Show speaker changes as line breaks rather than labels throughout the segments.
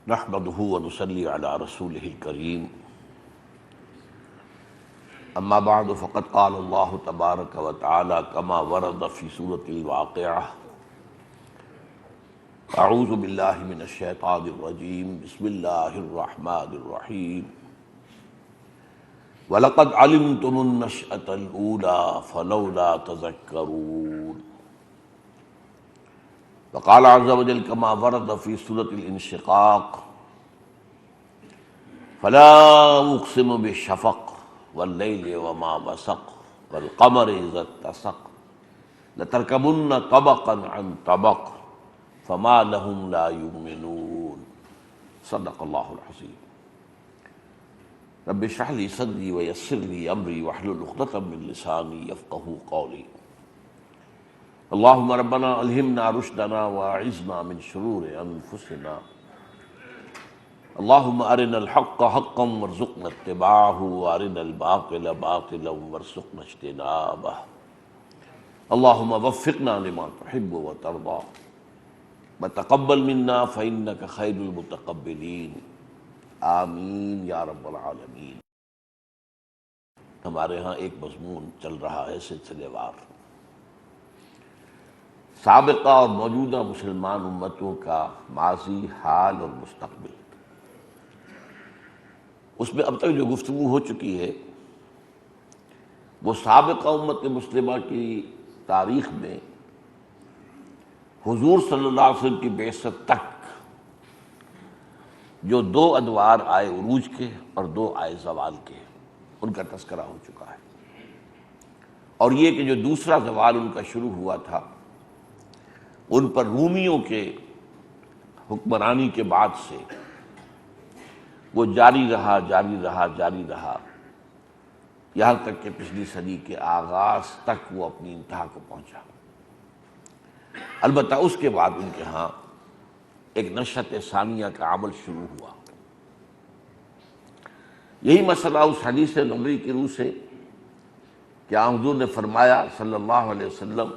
نحمده ونصلي على رسوله الكريم اما بعد فقد قال الله تبارك وتعالى كما ورد في سورة الواقعة اعوذ بالله من الشيطان الرجيم بسم الله الرحمن الرحيم وَلَقَدْ عَلِمْتُمُ النَّشْأَةَ الْأُولَى فَلَوْلَا تَذَكَّرُونَ وقال عز وجل كما ورد في سورة الانشقاق فلا أقسم بالشفق والليل وما وسق والقمر إذا اتسق لتركبن طبقا عن طبق فما لهم لا يؤمنون صدق الله العظيم رب اشرح لي صدري ويسر لي امري واحلل عقدة من لساني يفقهوا قولي اللهم ربنا الهمنا رشدنا واعذنا من شرور انفسنا اللهم ارنا الحق حقا وارزقنا اتباعه وارنا الباطل باطلا وارزقنا اجتنابه اللهم وفقنا لما تحب وترضى وتقبل منا فانك خير المتقبلين آمین یا رب العالمین۔ ہمارے ہاں ایک مضمون چل رہا ہے سلسلے وار، سابقہ اور موجودہ مسلمان امتوں کا ماضی، حال اور مستقبل۔ اس میں اب تک جو گفتگو ہو چکی ہے وہ سابقہ امت مسلمہ کی تاریخ میں حضور صلی اللہ علیہ وسلم کی بعثت تک جو دو ادوار آئے عروج کے اور دو آئے زوال کے، ان کا تذکرہ ہو چکا ہے، اور یہ کہ جو دوسرا زوال ان کا شروع ہوا تھا ان پر رومیوں کے حکمرانی کے بعد سے وہ جاری رہا یہاں تک کہ پچھلی صدی کے آغاز تک وہ اپنی انتہا کو پہنچا۔ البتہ اس کے بعد ان کے ہاں ایک نشأت ثانیہ کا عمل شروع ہوا۔ یہی مسئلہ اس حدیث نبوی کی روح سے کہ حضور نے فرمایا صلی اللہ علیہ وسلم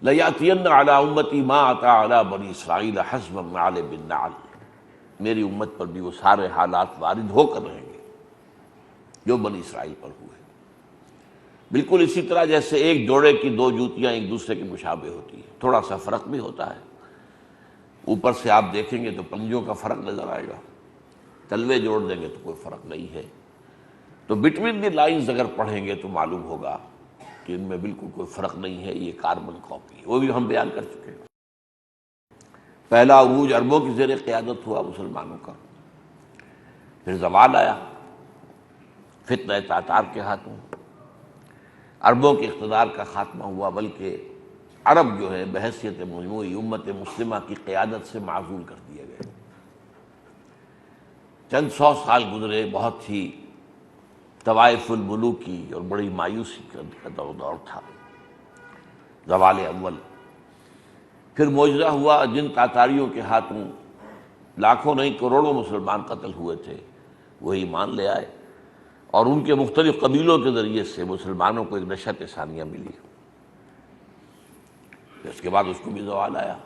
لَيَأْتِيَنَّ عَلَىٰ أُمَّتِي مَا أَتَىٰ عَلَىٰ بَنِي إِسْرَائِيلَ حَسْبَ النَّعْلِ بِالنَّعْلِ، میری امت پر بھی وہ سارے حالات وارد ہو کر رہیں گے جو بنی اسرائیل پر ہوئے، بالکل اسی طرح جیسے ایک جوڑے کی دو جوتیاں ایک دوسرے کے مشابہ ہوتی ہیں، تھوڑا سا فرق بھی ہوتا ہے، اوپر سے آپ دیکھیں گے تو پنجوں کا فرق نظر آئے گا، تلوے جوڑ دیں گے تو کوئی فرق نہیں ہے، تو بٹوین دی لائنز اگر پڑھیں گے تو معلوم ہوگا کہ ان میں بالکل کوئی فرق نہیں ہے، یہ کاربن کاپی ہے، وہ بھی ہم بیان کر چکے ہیں۔ پہلا عروج عربوں کی زیر قیادت ہوا مسلمانوں کا، پھر زوال آیا فتنہ تاتار کے ہاتھوں، عربوں کے اقتدار کا خاتمہ ہوا، بلکہ عرب جو ہے بحیثیت مجموعی امت مسلمہ کی قیادت سے معزول کر دیے گئے۔ چند سو سال گزرے، بہت ہی طوائف الملوک کی اور بڑی مایوسی کا دور تھا، زوال اول۔ پھر معجزہ ہوا، جن تاتاریوں کے ہاتھوں لاکھوں نہیں کروڑوں مسلمان قتل ہوئے تھے وہ ایمان لے آئے، اور ان کے مختلف قبیلوں کے ذریعے سے مسلمانوں کو ایک نشأت ثانیہ ملی۔ اس کے بعد اس کو بھی زوال آیا۔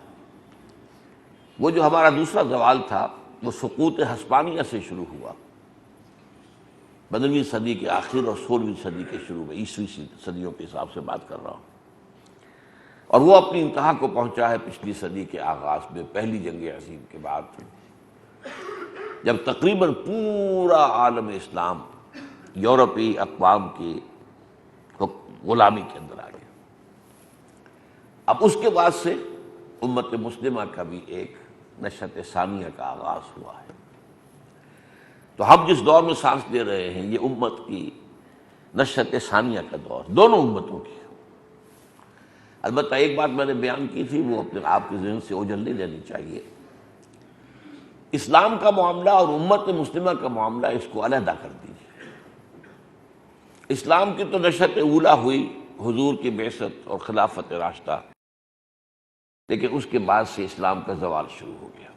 وہ جو ہمارا دوسرا زوال تھا وہ سقوط ہسپانیہ سے شروع ہوا، 15ویں صدی کے آخر اور 16ویں صدی کے شروع میں، عیسوی صدیوں کے حساب سے بات کر رہا ہوں، اور وہ اپنی انتہا کو پہنچا ہے پچھلی صدی کے آغاز میں، پہلی جنگ عظیم کے بعد، جب تقریباً پورا عالم اسلام یورپی اقوام کی غلامی کے اندر آ گیا۔ اب اس کے بعد سے امت مسلمہ کا بھی ایک نشأت ثانیہ کا آغاز ہوا ہے۔ تو ہم جس دور میں سانس لے رہے ہیں یہ امت کی نشأت ثانیہ کا دور، دونوں امتوں کی۔ البتہ ایک بات میں نے بیان کی تھی، وہ اپنے آپ کے ذہن سے اوجھل نہیں لینی چاہیے، اسلام کا معاملہ اور امت مسلمہ کا معاملہ اس کو علیحدہ کر دیجیے۔ اسلام کی تو نشأت اولیٰ ہوئی حضور کی بعثت اور خلافت راشدہ، لیکن اس کے بعد سے اسلام کا زوال شروع ہو گیا،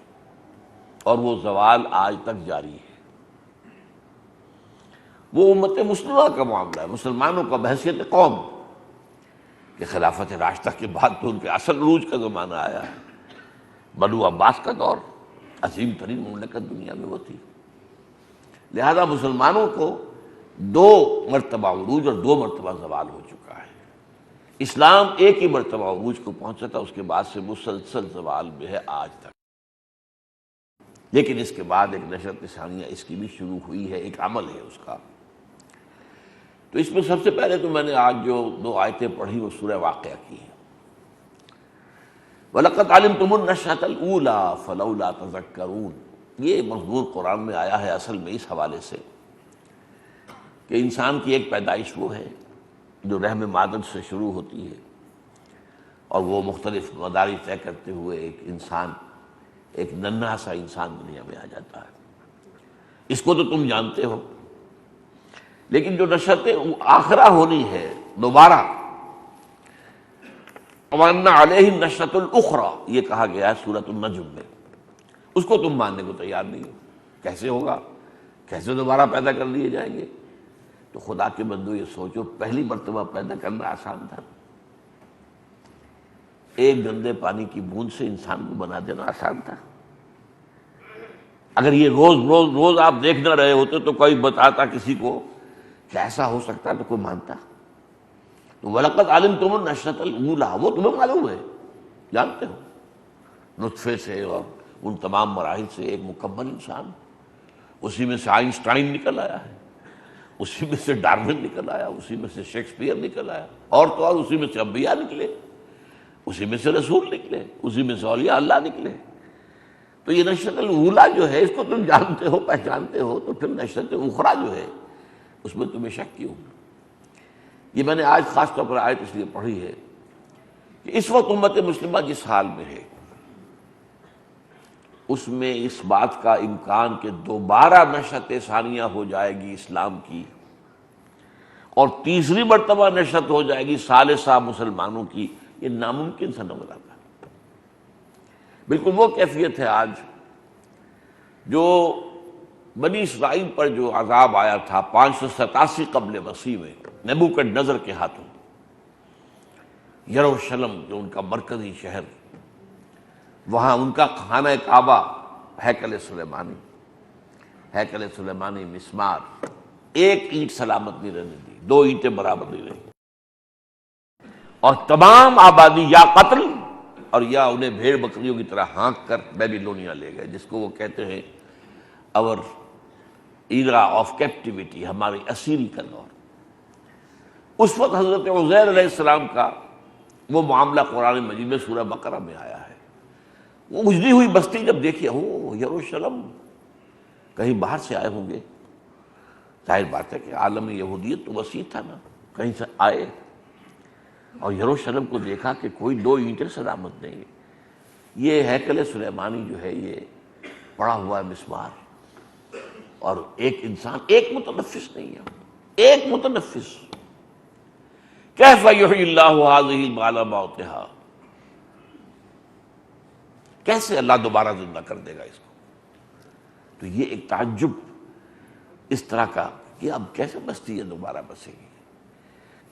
اور وہ زوال آج تک جاری ہے۔ وہ امت مسلمہ کا معاملہ ہے، مسلمانوں کا بحیثیت قوم، کہ خلافت راشدہ کے بعد تو ان کے اصل عروج کا زمانہ آیا ہے، بنو عباس کا دور، عظیم ترین مملکت دنیا میں وہ تھی۔ لہذا مسلمانوں کو 2 مرتبہ عروج اور 2 مرتبہ زوال ہو چکا ہے۔ اسلام ایک ہی مرتبہ عروج کو پہنچا تھا، اس کے بعد سے مسلسل زوال میں ہے آج تک۔ لیکن اس کے بعد ایک نشرت ثانیہ اس کی بھی شروع ہوئی ہے، ایک عمل ہے اس کا۔ تو اس میں سب سے پہلے تو میں نے آج جو 2 آیتیں پڑھی وہ سورہ واقعہ کی ہیں۔ وَلَقَدْ عَلِمْتُمُ النَّشْأَةَ الْأُولَىٰ فَلَوْلَا تَذَكَّرُونَ، یہ مضمون قرآن میں آیا ہے اصل میں اس حوالے سے کہ انسان کی ایک پیدائش وہ ہے جو رحم مادر سے شروع ہوتی ہے، اور وہ مختلف مدارج طے کرتے ہوئے ایک ننھا سا انسان دنیا میں آ جاتا ہے۔ اس کو تو تم جانتے ہو، لیکن جو نشأت آخرہ ہونی ہے دوبارہ، وَأَنَّ عَلَيْهِ النَّشْأَةَ الْأُخْرَىٰ، یہ کہا گیا ہے سورۃ النجم میں، اس کو تم ماننے کو تیار نہیں ہو۔ کیسے ہوگا؟ کیسے دوبارہ پیدا کر لیے جائیں گے؟ تو خدا کے بندو یہ سوچو، پہلی مرتبہ پیدا کرنا آسان تھا؟ ایک گندے پانی کی بوند سے انسان کو بنا دینا آسان تھا؟ اگر یہ روز آپ دیکھ نہ رہے ہوتے تو کوئی بتاتا کسی کو کہ ایسا ہو سکتا تو کوئی مانتا؟ تو وَلَقَدْ عَلِمْتُمُ النَّشْأَةَ الْأُولَىٰ، وہ تمہیں معلوم ہے، جانتے ہو، نطفے سے اور ان تمام مراحل سے ایک مکمل انسان، اسی میں سے آئنسٹائن نکل آیا ہے، اسی میں سے ڈارون نکل آیا، اسی میں سے شیکسپیئر نکل آیا، اور تو اور اسی میں سے انبیاء نکلے، اسی میں سے رسول نکلے، اسی میں سے اولیاء اللہ نکلے۔ تو یہ نشأۃ الاولیٰ جو ہے اس کو تم جانتے ہو، پہچانتے ہو، تو پھر نشأۃ اخریٰ جو ہے اس میں تمہیں شک کیوں؟ یہ میں نے آج خاص طور پر آیت اس لیے پڑھی ہے کہ اس وقت امت مسلمہ جس حال میں ہے اس میں اس بات کا امکان کہ دوبارہ نشأت ثانیہ ہو جائے گی اسلام کی، اور تیسری مرتبہ نشأت ہو جائے گی ثالثہ مسلمانوں کی، یہ ناممکن سا نظر آتا ہے۔ بالکل وہ کیفیت ہے آج جو بنی اسرائیل پر جو عذاب آیا تھا 587 قبل مسیح میں نبوکدنضر کے ہاتھوں، یروشلم جو ان کا مرکزی شہر، وہاں ان کا خانہ کعبہ، ہیکل سلیمانی مسمار، ایک اینٹ سلامت نہیں رہنے دی، 2 اینٹیں برابر نہیں رہی، اور تمام آبادی یا قتل اور یا انہیں بھیڑ بکریوں کی طرح ہانک کر بیبیلونیا لے گئے، جس کو وہ کہتے ہیں اور ایرا آف کیپٹیوٹی، ہماری اسیری کا دور۔ اس وقت حضرت عزیر علیہ السلام کا وہ معاملہ قرآن مجید میں سورہ بقرہ میں آیا ہے۔ وہ اجڑی ہوئی بستی جب دیکھی، یروشلم، کہیں باہر سے آئے ہوں گے، ظاہر بات ہے کہ عالم یہودیت تو وسیع تھا نا، کہیں سے آئے اور یروشلم کو دیکھا کہ کوئی 2 اینٹیں سلامت نہیں ہے، یہ ہیکل سلیمانی جو ہے یہ پڑا ہوا ہے مسمار، اور ایک انسان، ایک متنفس نہیں ہے، ایک متنفس۔ کیف یحیی اللہ ھذہ بعد موتھا، کیسے اللہ دوبارہ زندہ کر دے گا اس کو؟ تو یہ ایک تعجب اس طرح کا کہ اب کیسے بستی یہ دوبارہ بسے گی،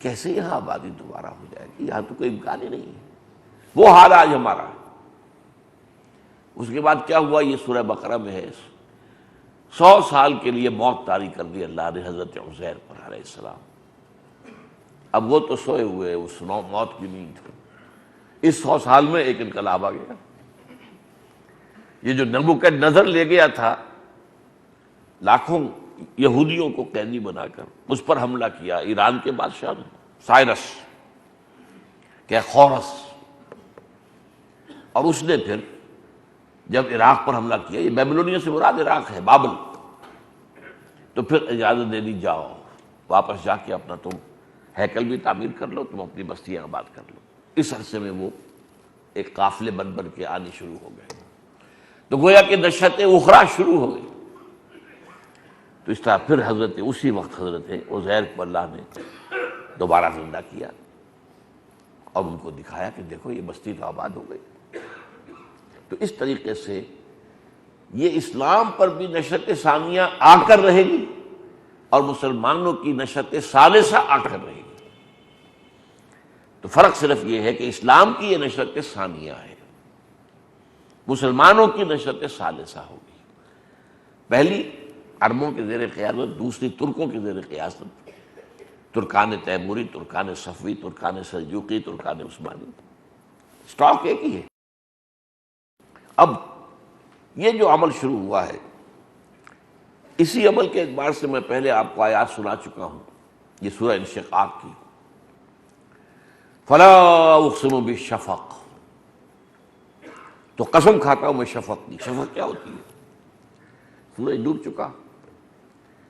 کیسے یہاں آبادی دوبارہ ہو جائے گی، یہاں تو کوئی امکان ہی نہیں ہے۔ وہ حال آج ہمارا ہے۔ اس کے بعد کیا ہوا، یہ سورہ بقرہ میں ہے، 100 سال کے لیے موت طاری کر دی اللہ نے حضرت عزیر پر علیہ السلام۔ اب وہ تو سوئے ہوئے اس موت کی نیند، اس 100 سال میں ایک انقلاب آ گیا۔ یہ جو نبوکدنضر لے گیا تھا لاکھوں یہودیوں کو قیدی بنا کر، اس پر حملہ کیا ایران کے بادشاہ نے، سائرس کہ خورس، اور اس نے پھر جب عراق پر حملہ کیا، یہ بیبلونیا سے مراد عراق ہے، بابل، تو پھر اجازت دے دی، جاؤ واپس جا کے اپنا تم ہیکل بھی تعمیر کر لو، تم اپنی بستیاں آباد کر لو۔ اس عرصے میں وہ ایک قافلے بن کے آنے شروع ہو گئے، تو گویا کہ نشأت اخریٰ شروع ہو گئی۔ تو اس طرح پھر اسی وقت حضرت عزیر کو اللہ نے دوبارہ زندہ کیا اور ان کو دکھایا کہ دیکھو یہ بستی تو آباد ہو گئی۔ تو اس طریقے سے یہ اسلام پر بھی نشأت ثانیہ آ کر رہے گی اور مسلمانوں کی نشأت ثالثہ آ کر رہے گی۔ تو فرق صرف یہ ہے کہ اسلام کی یہ نشأت ثانیہ ہے، مسلمانوں کی نشرت ثالثہ ہوگی، پہلی عربوں کے زیر قیادت، دوسری ترکوں کے زیر قیادت، ترکان تیموری، Terken صفوی، Terken Seljuqi, Terken Usmani, stock ایک ہی ہے۔ اب یہ جو عمل شروع ہوا ہے، اسی عمل کے اعتبار سے میں پہلے آپ کو آیات سنا چکا ہوں، یہ سورہ انشقاق کی، فلا اقسم بالشفق، تو قسم کھاتا ہوں میں شفق کی۔ شفق کیا ہوتی ہے؟ سورج ڈوب چکا،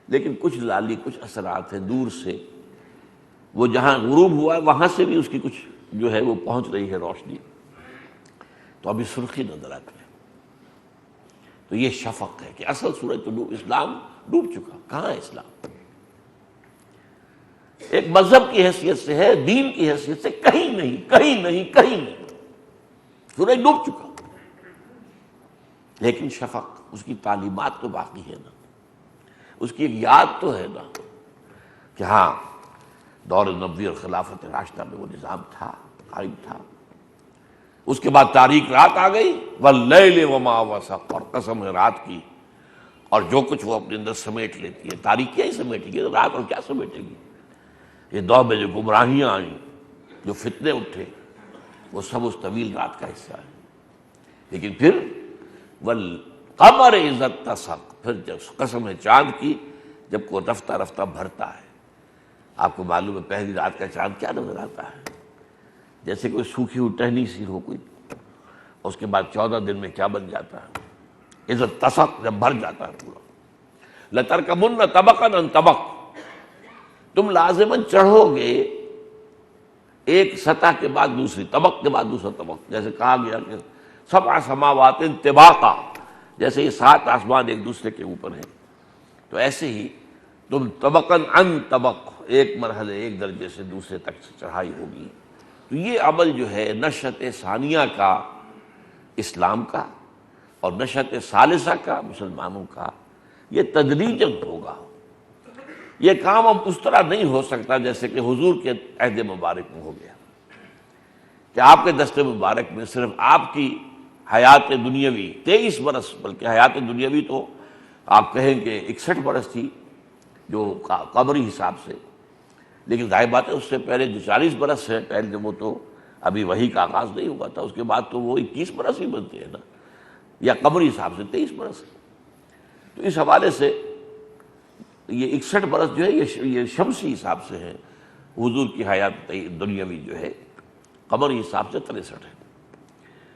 لیکن کچھ لالی، کچھ اثرات ہیں دور سے، وہ جہاں غروب ہوا وہاں سے بھی اس کی کچھ جو ہے وہ پہنچ رہی ہے روشنی، تو ابھی سرخی نظر آتی ہے، تو یہ شفق ہے کہ اصل سورج تو اسلام ڈوب چکا، کہاں ہے اسلام؟ ایک مذہب کی حیثیت سے ہے، دین کی حیثیت سے کہیں نہیں، کہیں نہیں، کہیں نہیں، سورج ڈوب چکا، لیکن شفق، اس کی تعلیمات تو باقی ہے نا، اس کی ایک یاد تو ہے نا کہ ہاں دور نبوی اور خلافت راشدہ میں وہ نظام تھا، قائم تھا۔ اس کے بعد تاریک رات آ گئی، واللیل وما وسق، اور قسم ہے رات کی اور جو کچھ وہ اپنے اندر سمیٹ لیتی ہے۔ تاریک کیا ہی سمیٹے گی رات، اور کیا سمیٹے گی؟ یہ دور میں جو گمراہیاں آئیں، جو فتنے اٹھے، وہ سب اس طویل رات کا حصہ ہے۔ لیکن پھر والقمر اذا اتسق، پھر جب قسم ہے چاند کی جب کو رفتہ رفتہ بھرتا ہے۔ آپ کو معلوم ہے پہلی رات کا چاند کیا نظر آتا ہے؟ جیسے کوئی سوکھی ہوئی ٹہنی سی ہو کوئی، اس کے بعد 14 دن میں کیا بن جاتا ہے؟ اذا اتسق، جب بھر جاتا ہے پورا۔ لترکبن طبقا عن طبق، تم لازماً چڑھو گے ایک سطح کے بعد دوسری، طبق کے بعد دوسرا طبق، جیسے کہا گیا کہ سبع سماوات طباقا، جیسے یہ 7 آسمان ایک دوسرے کے اوپر ہیں، تو ایسے ہی تم طبقاً عن طبق، ایک مرحلے، ایک درجے سے دوسرے تک چڑھائی ہوگی۔ تو یہ عمل جو ہے نشأت ثانیہ کا اسلام کا اور نشأت ثالثہ کا مسلمانوں کا، یہ تدریجاً ہوگا۔ یہ کام اب اس طرح نہیں ہو سکتا جیسے کہ حضور کے عہد مبارک میں ہو گیا، کہ آپ کے دست مبارک میں صرف آپ کی حیات دنیاوی 23 برس، بلکہ حیات دنیاوی تو آپ کہیں کہ 61 برس تھی جو قمری حساب سے، لیکن ظاہر بات ہے اس سے پہلے جو 40 برس ہے، پہلے وہ تو ابھی وحی کا آغاز نہیں ہوا تھا، اس کے بعد تو وہ 21 برس ہی بنتے ہیں نا، یا قمری حساب سے 23 برس۔ تو اس حوالے سے یہ 61 برس جو ہے یہ شمسی حساب سے ہے، حضور کی حیات دنیاوی جو ہے قمری حساب سے 63 ہے،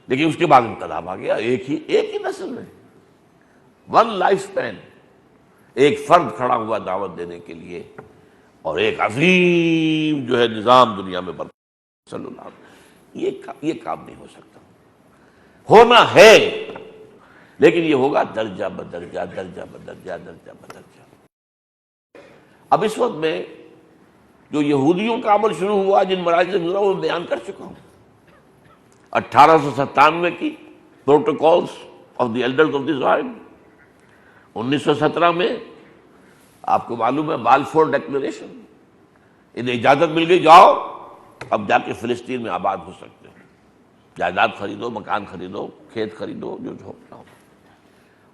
لیکن اس کے بعد انقلاب آ گیا، ایک ہی نسل میں، ون لائف سپین، ایک فرد کھڑا ہوا دعوت دینے کے لیے، اور ایک عظیم جو ہے نظام دنیا میں برپا صلی اللہ علیہ وسلم۔ یہ کام نہیں ہو سکتا، ہونا ہے لیکن یہ ہوگا درجہ بدرجہ، درجہ بدرجہ، درجہ بدرجہ۔ اب اس وقت میں جو یہودیوں کا عمل شروع ہوا، جن مراحل سے گزرا، وہ بیان کر چکا ہوں۔ 1897 کی protocols of the elders of the Zion, 1917 میں آپ کو معلوم ہے بالفور ڈیکلریشن، انہیں اجازت مل گئی، جاؤ اب جا کے فلسطین میں آباد ہو سکتے ہو، جائیداد خریدو، مکان خریدو، کھیت خریدو، جو ہونا ہو۔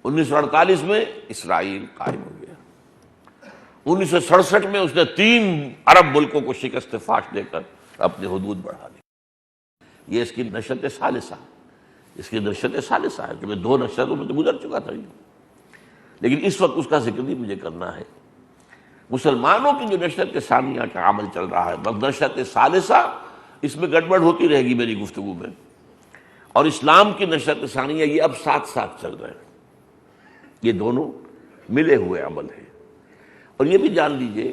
1948 میں اسرائیل قائم ہو گیا، 1967 میں اس نے 3 عرب ملکوں کو شکست فاش دے کر اپنی حدود بڑھا لی۔ یہ اس کی نشأت ثالثہ، اس کی نشأت ثالثہ ہے، کیونکہ 2 نشأتوں میں تو گزر چکا تھا یہ، لیکن اس وقت اس کا ذکر بھی مجھے کرنا ہے۔ مسلمانوں کی جو نشأت ثانیہ کا عمل چل رہا ہے، بس نشأت ثالثہ اس میں گڑبڑ ہوتی رہے گی میری گفتگو میں، اور اسلام کی نشأت ثانیہ یہ اب ساتھ ساتھ چل رہے ہیں، یہ دونوں ملے ہوئے عمل ہیں۔ اور یہ بھی جان لیجئے،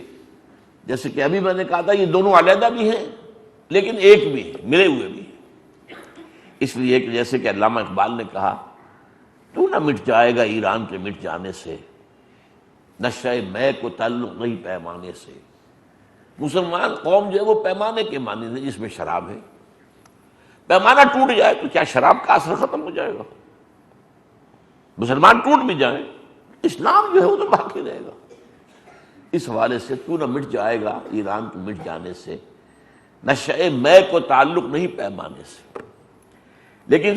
جیسے کہ ابھی میں نے کہا تھا یہ دونوں علیحدہ بھی ہیں لیکن ایک بھی ہیں، ملے ہوئے بھی ہیں، اس لیے کہ جیسے کہ علامہ اقبال نے کہا، تو نہ مٹ جائے گا ایران کے مٹ جانے سے، نشہ میں کو تعلق نہیں پیمانے سے۔ مسلمان قوم جو ہے وہ پیمانے کے معنی ہے جس میں شراب ہے، پیمانہ ٹوٹ جائے تو کیا شراب کا اثر ختم ہو جائے گا؟ مسلمان ٹوٹ بھی جائیں، اسلام جو ہے وہ تو باقی رہے گا۔ اس حوالے سے تو نہ مٹ جائے گا ایران کے مٹ جانے سے، نشہ میں کو تعلق نہیں پیمانے سے۔ لیکن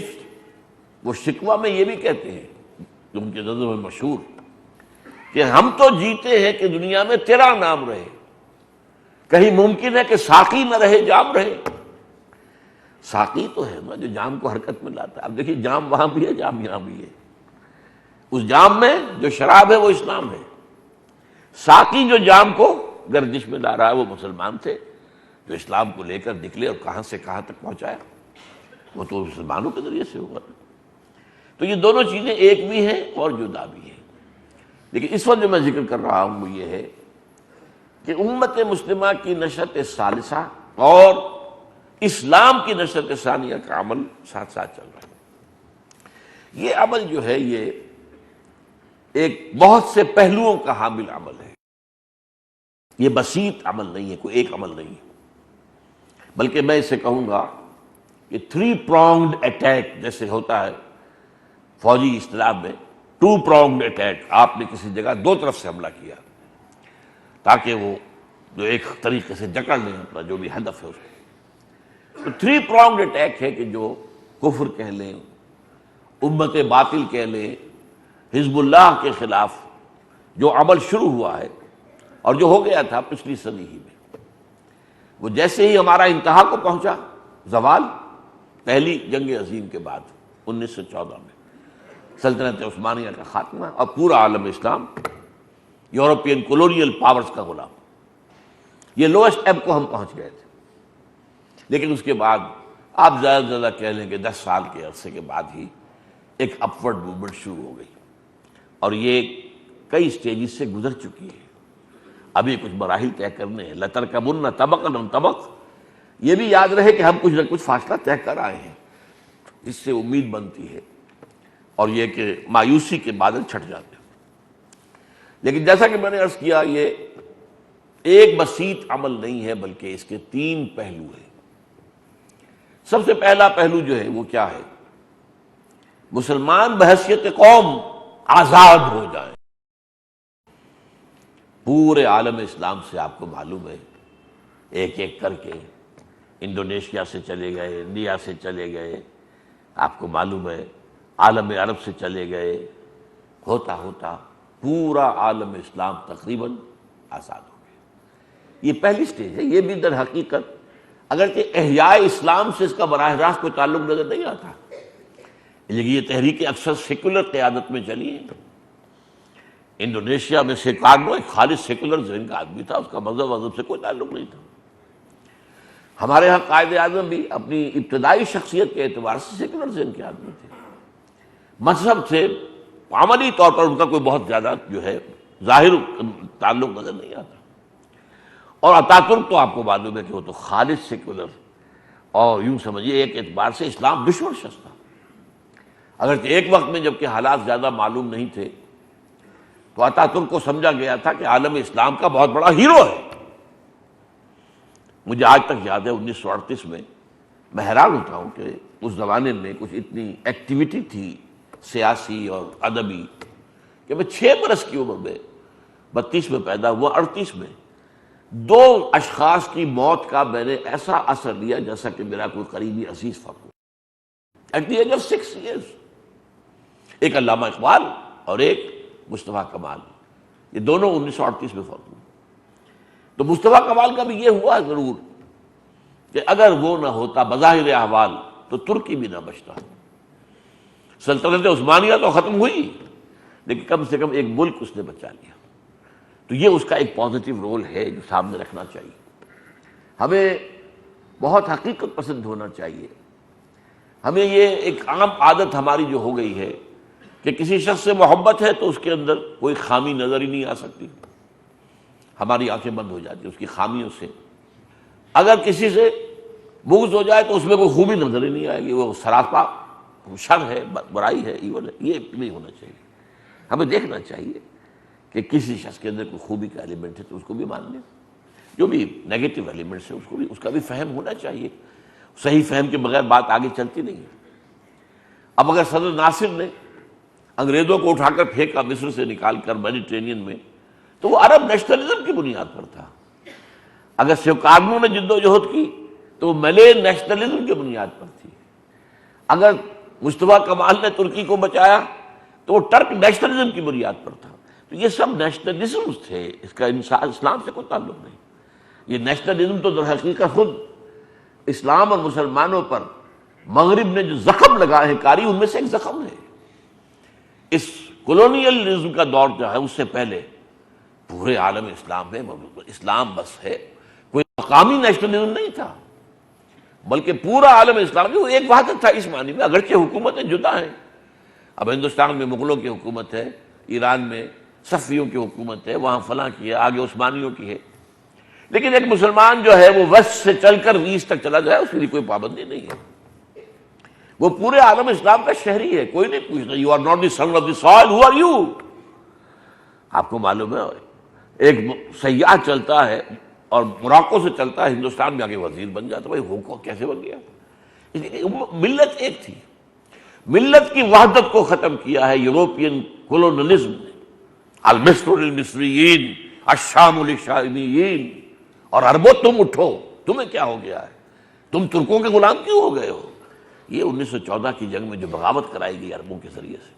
وہ شکوہ میں یہ بھی کہتے ہیں کہ ان کے نظر میں مشہور کہ ہم تو جیتے ہیں کہ دنیا میں تیرا نام رہے، کہیں ممکن ہے کہ ساقی نہ رہے جام رہے؟ ساقی تو ہے نا جو جام کو حرکت میں لاتا ہے. اب دیکھیے جام وہاں بھی ہے، جام یہاں بھی ہے. اس جام میں جو شراب ہے وہ اسلام ہے. ساقی جو جام کو گردش میں لا رہا ہے وہ مسلمان تھے جو اسلام کو لے کر نکلے اور کہاں سے کہاں تک پہنچایا، وہ تو مسلمانوں کے ذریعے سے ہوا. تو یہ دونوں چیزیں ایک بھی ہیں اور جدا بھی ہیں. لیکن اس وقت جو میں ذکر کر رہا ہوں وہ یہ ہے کہ امت مسلمہ کی نشأت ثالثہ اور اسلام کی نشأت ثانیہ کا عمل ساتھ ساتھ چل رہا ہے. یہ عمل جو ہے یہ ایک بہت سے پہلوؤں کا حامل عمل ہے. یہ بسیط عمل نہیں ہے، کوئی ایک عمل نہیں ہے، بلکہ میں اسے کہوں گا کہ 3 pronged اٹیک جیسے ہوتا ہے فوجی اصطلاح میں. 2 pronged اٹیک، آپ نے کسی جگہ 2 طرف سے حملہ کیا تاکہ وہ جو ایک طریقے سے جکڑ لیں اپنا جو بھی ہدف ہے اس کو. تو 3 pronged اٹیک ہے کہ جو کفر کہہ لیں، امت باطل کہہ لیں، حزب اللہ کے خلاف جو عمل شروع ہوا ہے اور جو ہو گیا تھا پچھلی صدی ہی میں، وہ جیسے ہی ہمارا انتہا کو پہنچا زوال پہلی جنگ عظیم کے بعد 1914 میں سلطنت عثمانیہ کا خاتمہ اور پورا عالم اسلام یورپین کولونیل پاورز کا غلام، یہ لوسٹ ایب کو ہم پہنچ گئے تھے. لیکن اس کے بعد آپ زیادہ سے زیادہ کہہ لیں کہ 10 سال کے عرصے کے بعد ہی ایک اپورڈ موومنٹ شروع ہو گئی اور یہ کئی سٹیجز سے گزر چکی ہے. ابھی کچھ مراحل طے کرنے ہیں. لَتَرْكَبُنَّ طَبَقًا عَن طَبَقٍ، یہ بھی یاد رہے کہ ہم کچھ نہ کچھ فاصلہ طے کر آئے ہیں. اس سے امید بنتی ہے اور یہ کہ مایوسی کے بادل چھٹ جاتے ہیں. لیکن جیسا کہ میں نے عرض کیا یہ ایک بسیط عمل نہیں ہے بلکہ اس کے 3 پہلو ہیں. سب سے پہلا پہلو جو ہے وہ کیا ہے؟ مسلمان بحیثیت قوم آزاد ہو جائیں. پورے عالم اسلام سے آپ کو معلوم ہے ایک ایک کر کے انڈونیشیا سے چلے گئے، انڈیا سے چلے گئے، آپ کو معلوم ہے عالم عرب سے چلے گئے، ہوتا ہوتا پورا عالم اسلام تقریباً آزاد ہو گیا. یہ پہلی سٹیج ہے. یہ بھی در حقیقت اگرچہ احیاء اسلام سے اس کا براہ راست کوئی تعلق نظر نہیں آتا، لیکن یہ تحریکیں اکثر سیکولر قیادت میں چلی ہیں. انڈونیشیا میں سیکارنو ایک خالص سیکولر ذہن کا آدمی تھا، اس کا مذہب سے کوئی تعلق نہیں تھا. ہمارے ہاں قائد اعظم بھی اپنی ابتدائی شخصیت کے اعتبار سے سیکولر ذہن کے آدمی تھے. مذہب سے عملی طور پر ان کا کوئی بہت زیادہ جو ہے ظاہر تعلق نظر نہیں آتا. اور اتاتورک تو آپ کو معلوم ہے کہ وہ تو خالص سیکولر اور یوں سمجھیے ایک اعتبار سے اسلام دشمن شخص تھا. اگرچہ ایک وقت میں جبکہ حالات زیادہ معلوم نہیں تھے تو اتاتورک کو سمجھا گیا تھا کہ عالم اسلام کا بہت بڑا ہیرو ہے. مجھے آج تک یاد ہے 1938 میں میں حیران ہوتا ہوں کہ اس زمانے میں کچھ اتنی ایکٹیویٹی تھی سیاسی اور ادبی کہ میں 6 برس کی عمر میں 32 میں پیدا ہوا، 38 میں 2 اشخاص کی موت کا میں نے ایسا اثر لیا جیسا کہ میرا کوئی قریبی عزیز فقط at the age of 6 years. ایک علامہ اقبال اور ایک مصطفیٰ کمال، یہ دونوں 1938 میں فوت ہوئے. تو مصطفیٰ کمال کا بھی یہ ہوا ضرور کہ اگر وہ نہ ہوتا بظاہر احوال تو ترکی بھی نہ بچتا. سلطنت عثمانیہ تو ختم ہوئی لیکن کم سے کم ایک ملک اس نے بچا لیا. تو یہ اس کا ایک پازیٹیو رول ہے جو سامنے رکھنا چاہیے. ہمیں بہت حقیقت پسند ہونا چاہیے. ہمیں یہ ایک عام عادت ہماری جو ہو گئی ہے کہ کسی شخص سے محبت ہے تو اس کے اندر کوئی خامی نظر ہی نہیں آ سکتی. ہماری آنکھیں بند ہو جاتی اس کی خامیوں سے. اگر کسی سے بغض ہو جائے تو اس میں کوئی خوبی نظر ہی نہیں آئے گی، وہ سراپا شر ہے، برائی ہے، ایول ہے. یہ نہیں ہونا چاہیے. ہمیں دیکھنا چاہیے کہ کسی شخص کے اندر کوئی خوبی کا ایلیمنٹ ہے تو اس کو بھی مان لیں، جو بھی نیگیٹو ایلیمنٹس ہے اس کا بھی فہم ہونا چاہیے. صحیح فہم کے بغیر بات آگے چلتی نہیں ہے. اب اگر صدر ناصر نے انگریزوں کو اٹھا کر پھینکا مصر سے نکال کر میڈیٹرینین میں تو وہ عرب نیشنلزم کی بنیاد پر تھا. اگر سیوکارنو نے جد و جہد کی تو وہ ملے نیشنلزم کی بنیاد پر تھی. اگر مصطفیٰ کمال نے ترکی کو بچایا تو وہ ٹرک نیشنلزم کی بنیاد پر تھا. تو یہ سب نیشنلزم تھے، اس کا اسلام سے کوئی تعلق نہیں. یہ نیشنلزم تو در حقیقت خود اسلام اور مسلمانوں پر مغرب نے جو زخم لگائے ہیں کاری، ان میں سے ایک زخم ہے. اس کولونیلزم کا دور جو ہے اس سے پہلے پورے عالم اسلام میں اسلام بس ہے، کوئی مقامی نیشنلزم نہیں تھا، بلکہ پورا عالم اسلام جو ایک وحدت تھا اس معنی میں. اگرچہ حکومتیں جدا ہیں، اب ہندوستان میں مغلوں کی حکومت ہے، ایران میں صفویوں کی حکومت ہے، وہاں فلاں کی ہے، آگے عثمانیوں کی ہے، لیکن ایک مسلمان جو ہے وہ ویسٹ سے چل کر ایسٹ تک چلا جائے اس کے لیے کوئی پابندی نہیں ہے. وہ پورے عالم اسلام کا شہری ہے، کوئی نہیں پوچھتا you are not the son of the soil, who are you. آپ کو معلوم ہے ایک سیاح چلتا ہے اور موراکو سے چلتا ہے ہندوستان میں آگے وزیر بن جاتا ہے. بھائی وہ کیسے بن گیا؟ ملت ایک تھی. ملت کی وحدت کو ختم کیا ہے یوروپین کولونلزم نے. المصر للمصریین الشام للشامیین. اور عربوں تم اٹھو، تمہیں کیا ہو گیا ہے؟ تم ترکوں کے غلام کیوں ہو گئے ہو؟ یہ 1914 کی جنگ میں جو بغاوت کرائی گئی عربوں کے ذریعے سے،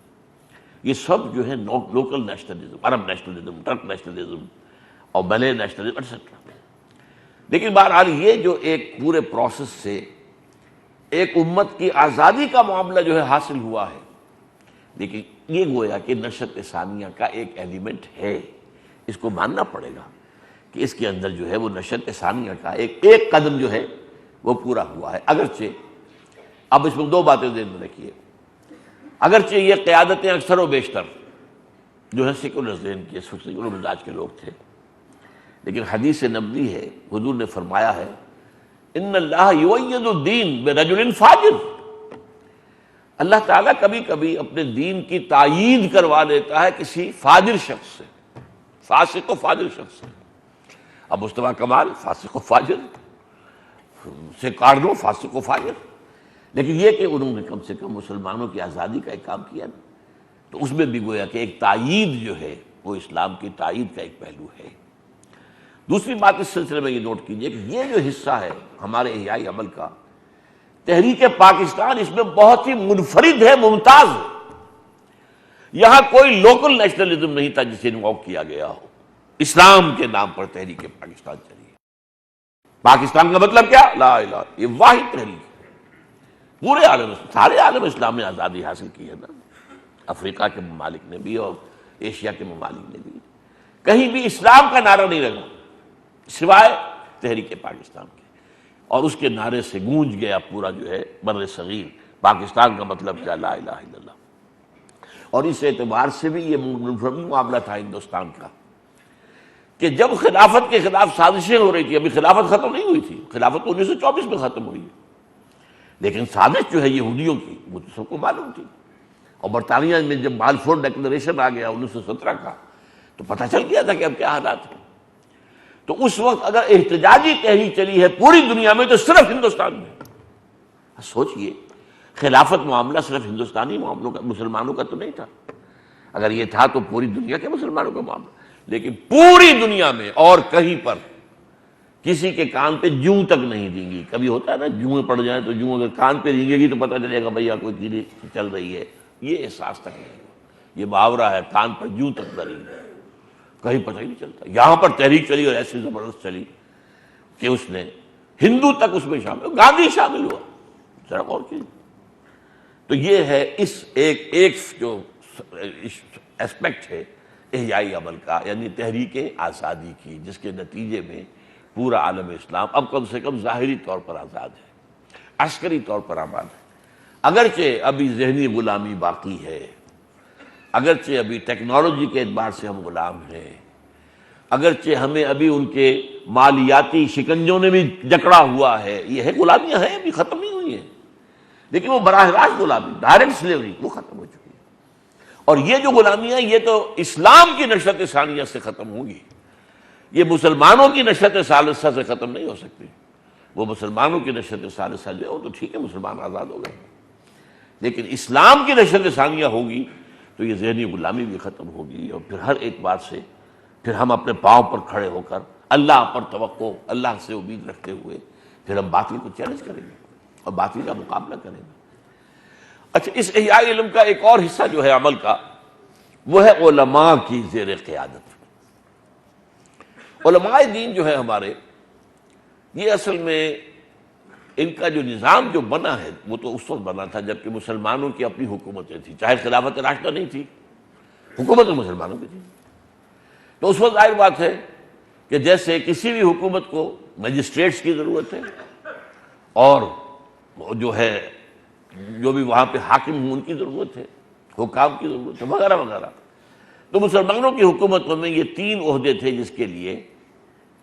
یہ سب جو ہے لوکل نیشنلزم، عرب نیشنلزم، ٹرک نیشنلزم اور ملے نیشنلزم ایٹسٹرا. لیکن بہرحال یہ جو ایک پورے پروسیس سے ایک امت کی آزادی کا معاملہ جو ہے حاصل ہوا ہے، لیکن یہ گویا کہ نشأت ثانیہ کا ایک ایلیمنٹ ہے. اس کو ماننا پڑے گا کہ اس کے اندر جو ہے وہ نشأت ثانیہ کا ایک قدم جو ہے وہ پورا ہوا ہے. اگرچہ اب اس میں دو باتیں ذہن میں رکھیے. اگرچہ یہ قیادتیں اکثر و بیشتر جو ہے سیکولر ذہن کی، سیکولر مزاج کے لوگ تھے، لیکن حدیث نبوی ہے، حضور نے فرمایا ہے ان اللہ یؤید الدین برجل فاجر. اللہ تعالیٰ کبھی کبھی اپنے دین کی تائید کروا دیتا ہے کسی فاجر شخص سے، فاسق و فاجر شخص سے. اب مصطفیٰ کمال فاسق و فاجر سے کاٹ دو، فاسق و فاجر. لیکن یہ کہ انہوں نے کم سے کم مسلمانوں کی آزادی کا ایک کام کیا نا، تو اس میں بھی گویا کہ ایک تائید جو ہے وہ اسلام کی تائید کا ایک پہلو ہے. دوسری بات اس سلسلے میں یہ نوٹ کیجئے کہ یہ جو حصہ ہے ہمارے احیائی عمل کا، تحریک پاکستان، اس میں بہت ہی منفرد ہے، ممتاز ہے. یہاں کوئی لوکل نیشنلزم نہیں تھا جسے انووک کیا گیا ہو. اسلام کے نام پر تحریک پاکستان چلی. پاکستان کا مطلب کیا؟ لا الہ، یہ واحد تحریک. پورے عالم، سارے عالم اسلام نے آزادی حاصل کی ہے نا، افریقہ کے ممالک نے بھی اور ایشیا کے ممالک نے بھی. کہیں بھی اسلام کا نعرہ نہیں لگا سوائے تحریک پاکستان کے، اور اس کے نعرے سے گونج گیا پورا جو ہے بر صغیر. پاکستان کا مطلب کیا؟ لا الہ الا اللہ. اور اس اعتبار سے بھی یہ منفرد معاملہ تھا ہندوستان کا کہ جب خلافت کے خلاف سازشیں ہو رہی تھی، ابھی خلافت ختم نہیں ہوئی تھی، خلافت 1924 میں ختم ہوئی، لیکن سازش جو ہے یہودیوں کی وہ تو سب کو معلوم تھی. اور برطانیہ میں جب بالفور ڈیکلریشن آ گیا 1917 کا، تو پتہ چل گیا تھا کہ اب کیا حالات ہیں. تو اس وقت اگر احتجاجی تحریک چلی ہے پوری دنیا میں تو صرف ہندوستان میں. سوچئے خلافت معاملہ صرف ہندوستانی معاملوں کا، مسلمانوں کا تو نہیں تھا. اگر یہ تھا تو پوری دنیا کے مسلمانوں کا معاملہ، لیکن پوری دنیا میں اور کہیں پر کسی کے کان پہ جوں تک نہیں رینگی. کبھی ہوتا ہے نا جوئیں پڑ جائیں تو جوں اگر کان پہ رینگے گی تو پتہ چلے گا بھیا کوئی چیز چل رہی ہے. یہ احساس تک نہیں. یہ محاورہ ہے کان پر جوں تک نہ رینگے، کہیں پتہ ہی نہیں چلتا. یہاں پر تحریک چلی اور ایسی زبردست چلی کہ اس نے ہندو تک اس میں شامل، گاندھی شامل ہوا. ذرا غور کیجیے. تو یہ ہے اس ایک جو اسپیکٹ ہے احیائی عمل کا، یعنی تحریک آزادی کی، جس کے نتیجے میں پورا عالم اسلام اب کم سے کم ظاہری طور پر آزاد ہے، عسکری طور پر آباد ہے. اگرچہ ابھی ذہنی غلامی باقی ہے، اگرچہ ابھی ٹیکنالوجی کے اعتبار سے ہم غلام ہیں، اگرچہ ہمیں ابھی ان کے مالیاتی شکنجوں نے بھی جکڑا ہوا ہے. یہ ہے غلامیاں ہیں، ابھی ختم نہیں ہوئی ہیں، لیکن وہ براہ راست غلامی، ڈائریکٹ سلیوری، وہ ختم ہو چکی ہے. اور یہ جو غلامیاں یہ تو اسلام کی نشأت ثانیہ سے ختم ہوگی. یہ مسلمانوں کی نشأت ثالثہ سے ختم نہیں ہو سکتی. وہ مسلمانوں کی نشأت ثالثہ جو ہے وہ تو ٹھیک ہے، مسلمان آزاد ہو گئے، لیکن اسلام کی نشأت ثانیہ ہوگی تو یہ ذہنی غلامی بھی ختم ہوگی. اور پھر ہر ایک بات سے پھر ہم اپنے پاؤں پر کھڑے ہو کر اللہ پر توقع، اللہ سے امید رکھتے ہوئے پھر ہم باطل کو چیلنج کریں گے اور باطل کا مقابلہ کریں گے. اچھا، اس احیاء علم کا ایک اور حصہ جو ہے عمل کا، وہ ہے علماء کی زیر قیادت۔ علماء دین جو ہے ہمارے، یہ اصل میں ان کا جو نظام جو بنا ہے وہ تو اس وقت بنا تھا جبکہ مسلمانوں کی اپنی حکومتیں تھیں، چاہے خلافت راشدہ نہیں تھی، حکومت تو مسلمانوں کی تھی۔ تو اس وقت ظاہر بات ہے کہ جیسے کسی بھی حکومت کو مجسٹریٹس کی ضرورت ہے، اور جو ہے جو بھی وہاں پہ حاکم ہیں ان کی ضرورت ہے، حکام کی ضرورت ہے، وغیرہ وغیرہ۔ تو مسلمانوں کی حکومتوں میں یہ تین عہدے تھے جس کے لیے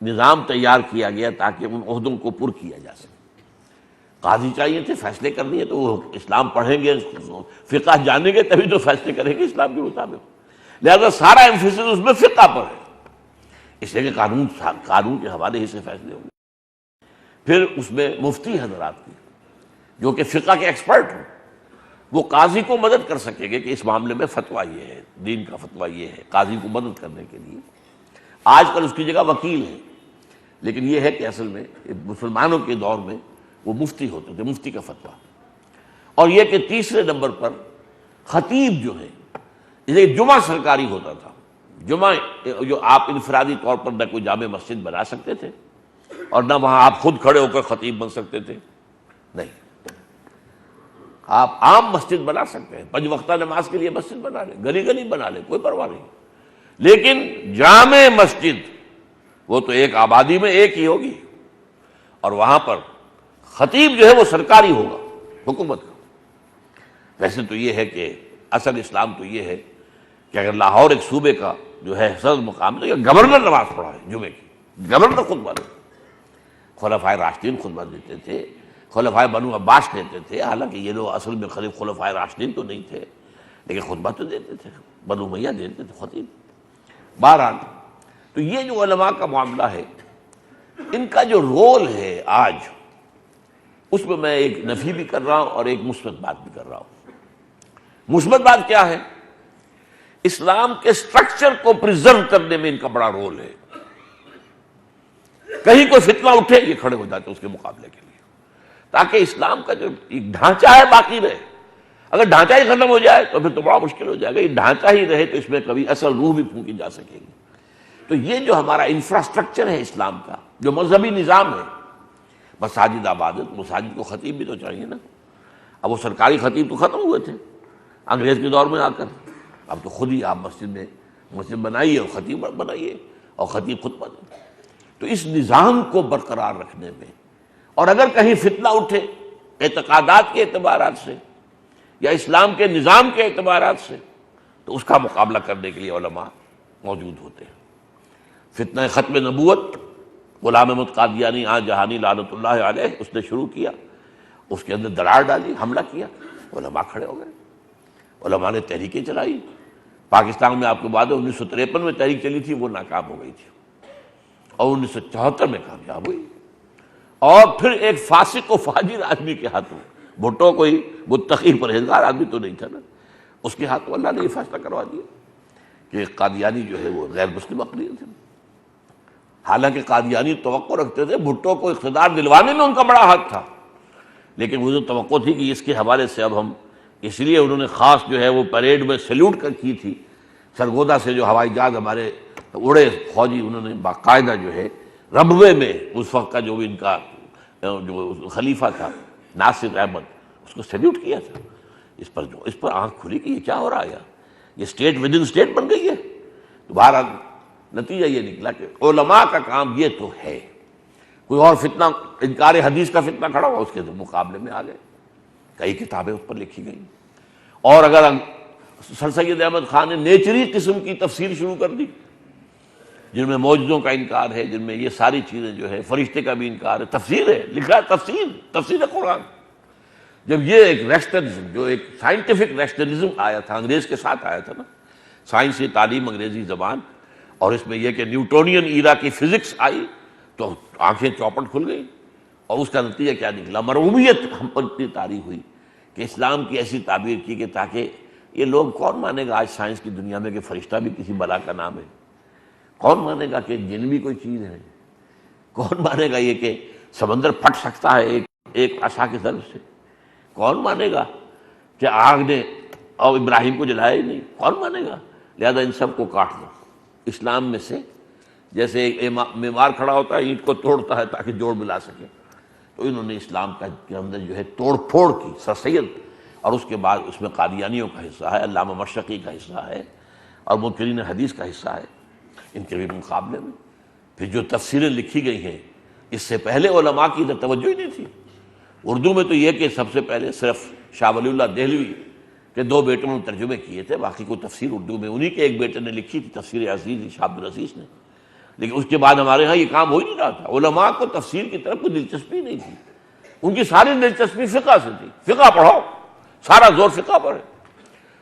نظام تیار کیا گیا تاکہ ان عہدوں کو پر کیا جا سکے۔ قاضی چاہیے تھے، فیصلے کرنی ہے تو وہ اسلام پڑھیں گے، فقہ جانیں گے، تبھی تو فیصلے کریں گے اسلام کے مطابق۔ لہذا سارا ایمفیسس اس میں فقہ پر ہے، اس لیے کہ قانون کے حوالے ہی سے فیصلے ہوں گے۔ پھر اس میں مفتی حضرات کی جو کہ فقہ کے ایکسپرٹ ہوں، وہ قاضی کو مدد کر سکیں گے کہ اس معاملے میں فتویٰ یہ ہے، دین کا فتویٰ یہ ہے، قاضی کو مدد کرنے کے لیے۔ آج کل اس کی جگہ وکیل ہے، لیکن یہ ہے کہ اصل میں مسلمانوں کے دور میں وہ مفتی ہوتے تھے، مفتی کا فتویٰ۔ اور یہ کہ تیسرے نمبر پر خطیب جو ہے، یہ جمعہ سرکاری ہوتا تھا، جمعہ جو آپ انفرادی طور پر نہ کوئی جامع مسجد بنا سکتے تھے اور نہ وہاں آپ خود کھڑے ہو کر خطیب بن سکتے تھے، نہیں، آپ عام مسجد بنا سکتے ہیں، 5 وقتہ نماز کے لیے مسجد بنا لیں، گلی گلی بنا لیں، کوئی پرواہ نہیں، لیکن جامع مسجد وہ تو ایک آبادی میں ایک ہی ہوگی، اور وہاں پر خطیب جو ہے وہ سرکاری ہوگا، حکومت کا۔ ویسے تو یہ ہے کہ اصل اسلام تو یہ ہے کہ اگر لاہور ایک صوبے کا جو ہے صدر مقام تو یہ گورنر نماز پڑھا ہے جمعے کی، گورنر خطبہ دے، خلفائے راشدین خطبہ دیتے تھے، خلفائے بنو عباس دیتے تھے، حالانکہ یہ لوگ اصل میں خلفائے راشدین تو نہیں تھے، لیکن خطبہ تو دیتے تھے، بنو امیہ دیتے تھے خطیب۔ بہرحال تو یہ جو علماء کا معاملہ ہے، ان کا جو رول ہے آج، اس میں میں ایک نفی بھی کر رہا ہوں اور ایک مثبت بات بھی کر رہا ہوں۔ مثبت بات کیا ہے؟ اسلام کے سٹرکچر کو پریزرو کرنے میں ان کا بڑا رول ہے۔ کہیں کوئی فتنہ اٹھے یہ کھڑے ہو جاتے اس کے مقابلے کے لیے، تاکہ اسلام کا جو ایک ڈھانچہ ہے باقی رہے۔ اگر ڈھانچہ ہی ختم ہو جائے تو پھر تو بڑا مشکل ہو جائے گا، یہ ڈھانچہ ہی رہے تو اس میں کبھی اصل روح بھی پھونکی جا سکے گی۔ تو یہ جو ہمارا انفراسٹرکچر ہے اسلام کا، جو مذہبی نظام ہے، مساجد آبادت، مساجد کو خطیب بھی تو چاہیے نا۔ اب وہ سرکاری خطیب تو ختم ہوئے تھے انگریز کے دور میں آ کر، اب تو خود ہی آپ مسجد بنائیے اور خطیب بنائیے اور خطیب خطبہ دیں۔ تو اس نظام کو برقرار رکھنے میں، اور اگر کہیں فتنہ اٹھے اعتقادات کے اعتبارات سے یا اسلام کے نظام کے اعتبارات سے، تو اس کا مقابلہ کرنے کے لیے علماء موجود ہوتے ہیں۔ فتنہ ختم نبوت غلام احمد قادیانی آن جہانی لعنت اللہ علیہ اس نے شروع کیا، اس کے اندر دراڑ ڈالی، حملہ کیا، علماء کھڑے ہو گئے، علماء نے تحریکیں چلائی۔ پاکستان میں آپ کو بات ہے 1953 میں تحریک چلی تھی، وہ ناکام ہو گئی تھی، اور 1974 میں کامیاب ہوئی۔ اور پھر ایک فاسق و فاجر آدمی کے ہاتھوں، بھٹو کوئی متقی پرہیزگار آدمی تو نہیں تھا نا، اس کے ہاتھوں اللہ نے یہ فیصلہ کروا دیا کہ قادیانی جو ہے وہ غیر مسلم اقلیت ہے۔ حالانکہ قادیانی توقع رکھتے تھے بھٹو کو اقتدار دلوانے میں ان کا بڑا ہاتھ تھا، لیکن وہ جو توقع تھی کہ اس کے حوالے سے اب ہم، اس لیے انہوں نے خاص جو ہے وہ پریڈ میں سیلوٹ کر کی تھی، سرگودا سے جو ہوائی جہاز ہمارے اڑے فوجی، انہوں نے باقاعدہ جو ہے ربوے میں اس وقت کا جو ان کا جو خلیفہ تھا ناصر احمد، اس کو سیلوٹ کیا تھا۔ اس پر آنکھ کھلی کہ یہ کیا ہو رہا ہے یار، یہ اسٹیٹ ود ان اسٹیٹ بن گئی ہے۔ تو بہرحال نتیجہ یہ نکلا کہ علماء کا کام یہ تو ہے، کوئی اور فتنہ، انکار حدیث کا فتنہ کھڑا ہوا، اس کے مقابلے میں آ گئے، کئی کتابیں اس پر لکھی گئیں۔ اور اگر سر سید احمد خان نے نیچری قسم کی تفسیر شروع کر دی، جن میں معجزوں کا انکار ہے، جن میں یہ ساری چیزیں جو ہے، فرشتے کا بھی انکار ہے، تفسیر ہے، لکھا ہے تفسیر قرآن۔ جب یہ ایک ریشنلزم، جو ایک سائنٹیفک ریشنلزم آیا تھا، انگریز کے ساتھ آیا تھا نا، سائنسی تعلیم انگریزی زبان، اور اس میں یہ کہ نیوٹونین ایرا کی فزکس آئی تو آنکھیں چوپٹ کھل گئی، اور اس کا نتیجہ کیا نکلا؟ مرعوبیت ہم پر اتنی طاری ہوئی کہ اسلام کی ایسی تعبیر کی کہ تاکہ یہ لوگ، کون مانے گا آج سائنس کی دنیا میں کہ فرشتہ بھی کسی بلا کا نام ہے؟ کون مانے گا کہ جن بھی کوئی چیز ہے؟ کون مانے گا یہ کہ سمندر پھٹ سکتا ہے ایک عصا کے ضرب سے؟ کون مانے گا کہ آگ نے اور ابراہیم کو جلایا ہی نہیں، کون مانے گا؟ لہذا ان سب کو کاٹ دو۔ اسلام میں سے جیسے ایک معمار کھڑا ہوتا ہے اینٹ کو توڑتا ہے تاکہ جوڑ ملا سکے، تو انہوں نے اسلام کے اندر جو ہے توڑ پھوڑ کی، سر سید، اور اس کے بعد اس میں قادیانیوں کا حصہ ہے، علامہ مشرقی کا حصہ ہے، اور منکرین حدیث کا حصہ ہے ان کے بھی مقابلے میں۔ پھر جو تفسیریں لکھی گئی ہیں اس سے پہلے علماء کی ادھر توجہ ہی نہیں تھی۔ اردو میں تو یہ کہ سب سے پہلے صرف شاہ ولی اللہ دہلوی کے 2 بیٹوں نے ترجمے کیے تھے، باقی کوئی تفسیر اردو میں انہی کے ایک بیٹے نے لکھی تھی، تفسیر عزیز شاہ عبد العزیز نے، لیکن اس کے بعد ہمارے ہاں یہ کام ہو ہی نہیں رہا تھا۔ علماء کو تفسیر کی طرف کوئی دلچسپی نہیں تھی، ان کی ساری دلچسپی فقہ سے تھی، فقہ پڑھو، سارا زور فقہ پر ہے۔